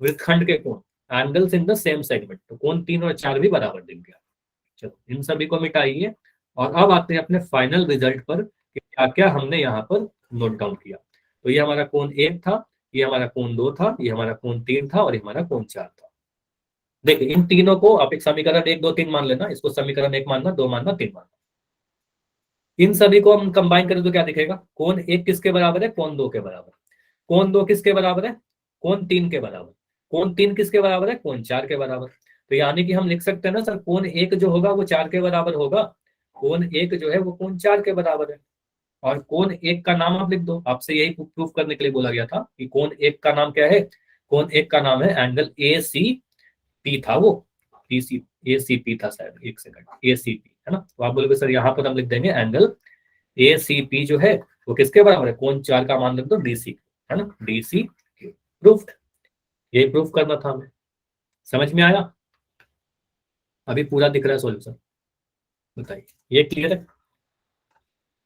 वृत्तखंड के कोण, angles in the same segment, तो कोण 3 और 4 भी बराबर दिख गया। चलो इन सभी को मिटाइए और अब आते हैं अपने फाइनल रिजल्ट पर कि क्या क्या हमने यहाँ पर नोट डाउन किया। तो ये हमारा कोण 1 था, ये हमारा कोण 2 था, ये हमारा कोण 3 था और ये हमारा कोण 4 था। देखिए इन तीनों को आप एक समीकरण 1 2 3 मान लेना, इसको समीकरण 1 मानना, 2 मानना, 3 मानना। इन सभी को हम कंबाइन करें तो क्या दिखेगा? कोण 1 किसके बराबर है? कोण 2 के बराबर। कोण 2 किसके बराबर है? कोण 3 के बराबर। कोण 3 किसके बराबर है? कोण 4 के बराबर। तो यानी कि हम लिख सकते हैं ना सर कोण 1 जो होगा वो 4 के बराबर होगा, कोण 1 जो है वो कोण 4 के बराबर है। और कोण 1 का नाम आप लिख दो, आपसे यही प्रूफ करने के लिए बोला गया था कि कोण 1 का नाम क्या है? कोण 1 का नाम है एंगल ए सी पी था, वो ए सी पी था शायद, एक सेकंड, ए सी पी है ना। तो आप बोलोगे सर यहाँ पर हम लिख देंगे एंगल ए सी पी जो है वो किसके बराबर है? कोण 4 का मान लिख दो डी सी, है ना, डी सी। प्रूफ्ड, ये प्रूफ करना था हमें। समझ में आया? अभी पूरा दिख रहा है सॉल्यूशन? बताइए ये क्लियर है?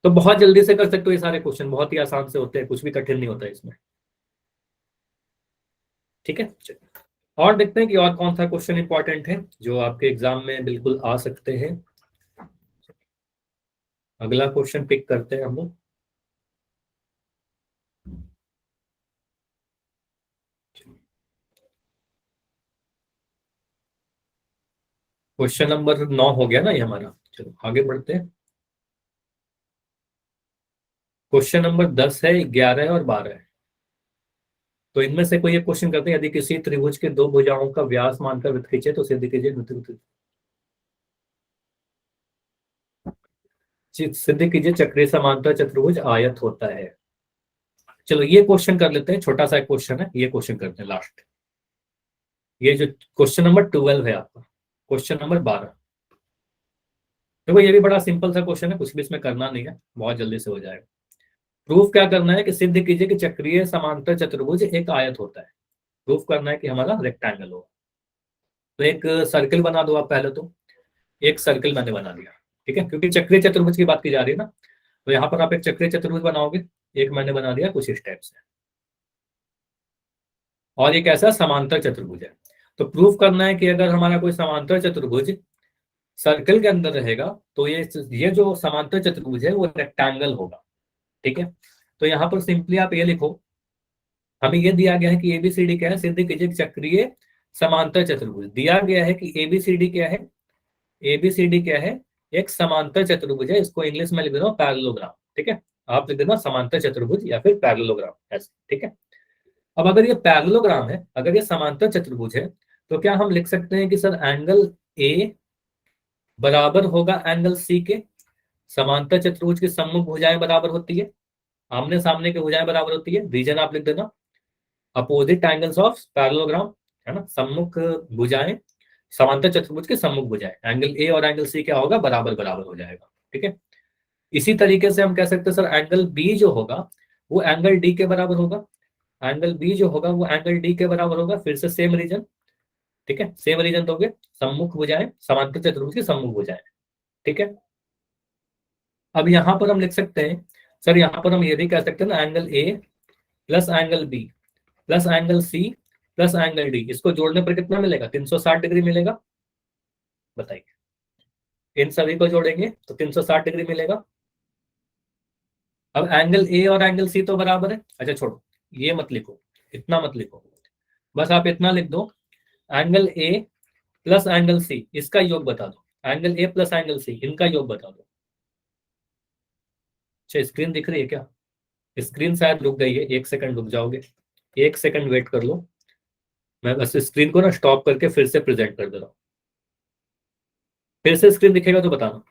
तो बहुत जल्दी से कर सकते हो ये सारे क्वेश्चन, बहुत ही आसान से होते हैं, कुछ भी कठिन नहीं होता है इसमें। ठीक है, चलिए और देखते हैं कि और कौन सा क्वेश्चन इंपॉर्टेंट है जो आपके एग्जाम में बिल्कुल आ सकते हैं। अगला क्वेश्चन पिक करते हैं हम लोग। क्वेश्चन नंबर 9 हो गया ना ये हमारा, चलो आगे बढ़ते हैं। क्वेश्चन नंबर 10 है, 11 और 12 है। तो इनमें से कोई एक क्वेश्चन करते हैं, यदि किसी त्रिभुज के दो भुजाओं का व्यास मानकर वृत्त खींचे तो सिद्ध कीजिए सिद्ध कीजिए चक्रीय समांतर चतुर्भुज आयत होता है। चलो ये क्वेश्चन कर लेते हैं, छोटा सा क्वेश्चन है, ये क्वेश्चन करते हैं लास्ट। ये जो क्वेश्चन नंबर 12 है आपका, क्वेश्चन नंबर 12। देखो ये भी बड़ा सिंपल सा क्वेश्चन है, कुछ भी इसमें करना नहीं है, बहुत जल्दी से हो जाएगा। प्रूफ क्या करना है कि सिद्ध कीजिए कि चक्रीय समांतर चतुर्भुज एक आयत होता है। प्रूफ करना है कि हमारा रेक्टेंगल होगा। तो एक सर्कल बना दो आप पहले तो। एक सर्कल मैंने बना दिया, ठीक है, क्योंकि चक्रीय चतुर्भुज की बात की जा रही है ना, तो यहाँ पर आप एक चक्रीय चतुर्भुज बनाओगे। एक मैंने बना दिया कुछ इस टाइप से, और एक ऐसा समांतर चतुर्भुज है। तो प्रूफ करना है कि अगर हमारा कोई समांतर चतुर्भुज सर्कल के अंदर रहेगा तो ये जो समांतर चतुर्भुज है वो रेक्टेंगल होगा। ठीक है, तो यहाँ पर सिंपली आप ये लिखो, हमें ये दिया गया है कि एबीसीडी क्या है, सिद्ध कीजिए चक्रीय समांतर चतुर्भुज। दिया गया है कि एबीसीडी क्या है, एबीसीडी क्या है, एक समांतर चतुर्भुज है। इसको इंग्लिश में लिख देना पैरेललोग्राम। ठीक है, आप लिख देना समांतर चतुर्भुज या फिर पैरेललोग्राम ऐसे। ठीक है, अब अगर ये पैरेललोग्राम है, अगर ये समांतर चतुर्भुज है, तो क्या हम लिख सकते हैं कि सर एंगल ए बराबर होगा एंगल सी के? समांतर चतुर्भुज की सम्मुख भुजाएं बराबर होती है, आमने सामने की भुजाएं बराबर होती है। रीजन आप लिख देना अपोजिट एंगल्स ऑफ पैरेललोग्राम, है ना, सम्मुख भुजाएं, समांतर चतुर्भुज के सम्मुख भुजाएं, एंगल ए और एंगल सी क्या होगा? बराबर बराबर हो जाएगा। ठीक है, इसी तरीके से हम कह सकते हैं सर एंगल बी जो होगा वो एंगल डी के बराबर होगा। एंगल बी जो होगा वो एंगल डी के बराबर होगा, फिर से सेम रीजन। ठीक है, सेम रीजन दोगे, सम्मुख भुजाएं, समांतर चतुर्भुज की सम्मुख भुजाएं। ठीक है, अब यहां पर हम लिख सकते हैं सर, यहां पर हम ये भी कह सकते हैं ना angle A plus angle B plus angle C plus angle D, इसको जोड़ने पर कितना मिलेगा? 360 डिग्री मिलेगा। बताइए, इन सभी को जोड़ेंगे तो 360 डिग्री मिलेगा। अब एंगल ए और एंगल सी तो बराबर है, अच्छा छोड़ो ये मत लिखो, इतना मत लिखो, बस आप इतना लिख दो angle A plus angle C इसका योग बता दो, angle A plus angle C इनका योग बता दो। अच्छा स्क्रीन दिख रही है क्या? स्क्रीन शायद रुक गई है, एक सेकंड रुक जाओगे, एक सेकंड वेट कर लो, मैं बस स्क्रीन को ना स्टॉप करके फिर से प्रेजेंट कर दे रहा हूँ। फिर से स्क्रीन दिखेगा तो बताना।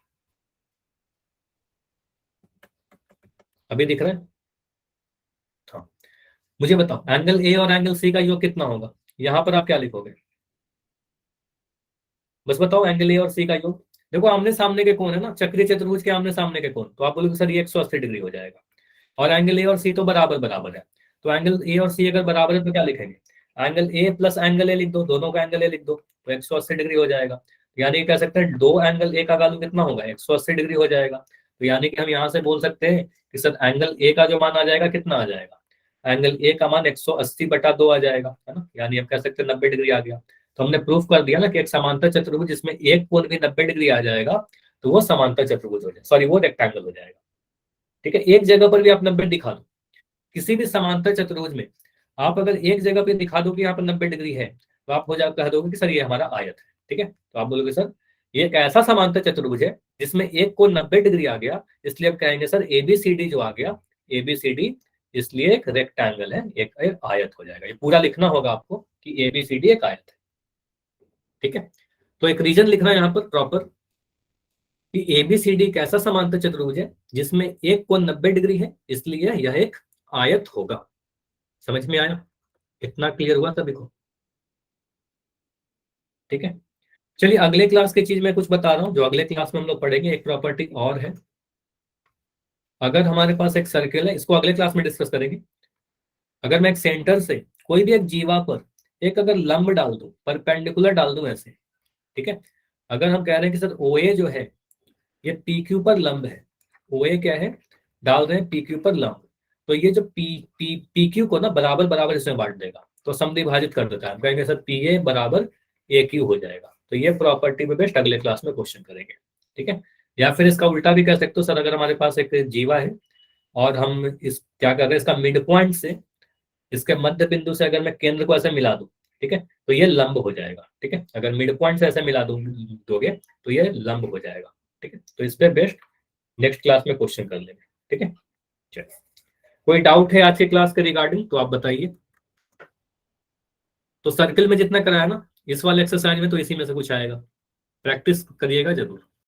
अभी दिख रहा है? हाँ, मुझे बताओ एंगल ए और एंगल सी का योग कितना होगा। यहां पर आप क्या लिखोगे, बस बताओ एंगल ए और सी का योग। देखो आमने सामने के कोण है ना, चक्रीय चतुर्भुज के आमने सामने के कोण, तो आप बोलोगे सर ये 180 डिग्री हो जाएगा। और एंगल ए और सी तो बराबर बराबर है, तो एंगल ए और सी अगर बराबर है तो क्या लिखेंगे, angle A plus angle A लिख दो, दोनों का एंगल ए लिख दो, तो 180 डिग्री हो जाएगा। यानी कह सकते हैं दो एंगल ए का वैल्यू कितना होगा, 180 डिग्री हो जाएगा। तो यानी कि हम यहाँ से बोल सकते हैं कि सर एंगल ए का जो मान आ जाएगा कितना आ जाएगा, एंगल ए का मान 180/2 आ जाएगा, है ना। यानी हम कह सकते हैं 90 डिग्री आ गया। तो हमने प्रूफ कर दिया ना कि एक समांतर चतुर्भुज जिसमें एक कोण भी 90 डिग्री आ जाएगा तो वो समांतर चतुर्भुज हो जाएगा, सॉरी वो रेक्टेंगल हो जाएगा। ठीक है, एक जगह पर भी आप 90 दिखा दो, किसी भी समांतर चतुर्भुज में आप अगर एक जगह पे दिखा दो कि यहाँ पर 90 डिग्री है, तो आप हो जा कह दोगे कि सर ये हमारा आयत है। ठीक है, तो आप बोलोगे सर ये एक ऐसा समांतर चतुर्भुज है जिसमें एक को 90 डिग्री आ गया, इसलिए आप कहेंगे सर एबीसीडी जो आ गया, एबीसीडी इसलिए एक रेक्टेंगल है, एक आयत हो जाएगा। ये पूरा लिखना होगा आपको कि एबीसीडी एक आयत है। ठीक है, तो एक रीजन लिखना है यहाँ पर प्रॉपर कि एबीसीडी एक ऐसा समांतर चतुर्भुज है जिसमें एक कोण 90 डिग्री है, इसलिए यह एक आयत होगा। समझ में आया, इतना क्लियर हुआ सभी को। ठीक है, चलिए अगले क्लास की चीज मैं कुछ बता रहा हूँ जो अगले क्लास में हम लोग पढ़ेंगे। एक प्रॉपर्टी और है, अगर हमारे पास एक सर्किल है, इसको अगले क्लास में डिस्कस करेंगे। अगर मैं एक सेंटर से कोई भी एक जीवा पर एक अगर लंब डाल दूं, परपेंडिकुलर डाल दूं ऐसे, ठीक है, अगर हम कह रहे हैं कि सर ओ ए जो है ये पी क्यू पर लंब है, ओ ए क्या है, डाल रहे हैं पी क्यू पर लंब, तो ये जो पी पी पी क्यू को ना बराबर बराबर इसमें बांट देगा, तो समद्विभाजित कर देता है। हम कहेंगे सर पी ए बराबर ए क्यू हो जाएगा। तो ये प्रॉपर्टी पे बेस्ड अगले क्लास में क्वेश्चन करेंगे। ठीक है, या फिर इसका उल्टा भी कह सकते हो सर, अगर हमारे पास एक जीवा है और हम इस क्या कर रहे हैं, इसका मिड पॉइंट से इसके मध्य बिंदु से अगर मैं केंद्र को ऐसे मिला दूं, ठीक है, तो ये लंब हो जाएगा। ठीक है, अगर मिड पॉइंट से ऐसे मिला दोगे तो ये लंब हो जाएगा। ठीक है, तो इस पे बेस्ट नेक्स्ट क्लास में क्वेश्चन कर लेंगे। ठीक है, चलिए कोई डाउट है आज की क्लास के रिगार्डिंग तो आप बताइए। तो सर्किल में जितना कराया ना इस वाले एक्सरसाइज में, तो इसी में से कुछ आएगा, प्रैक्टिस करिएगा जरूर।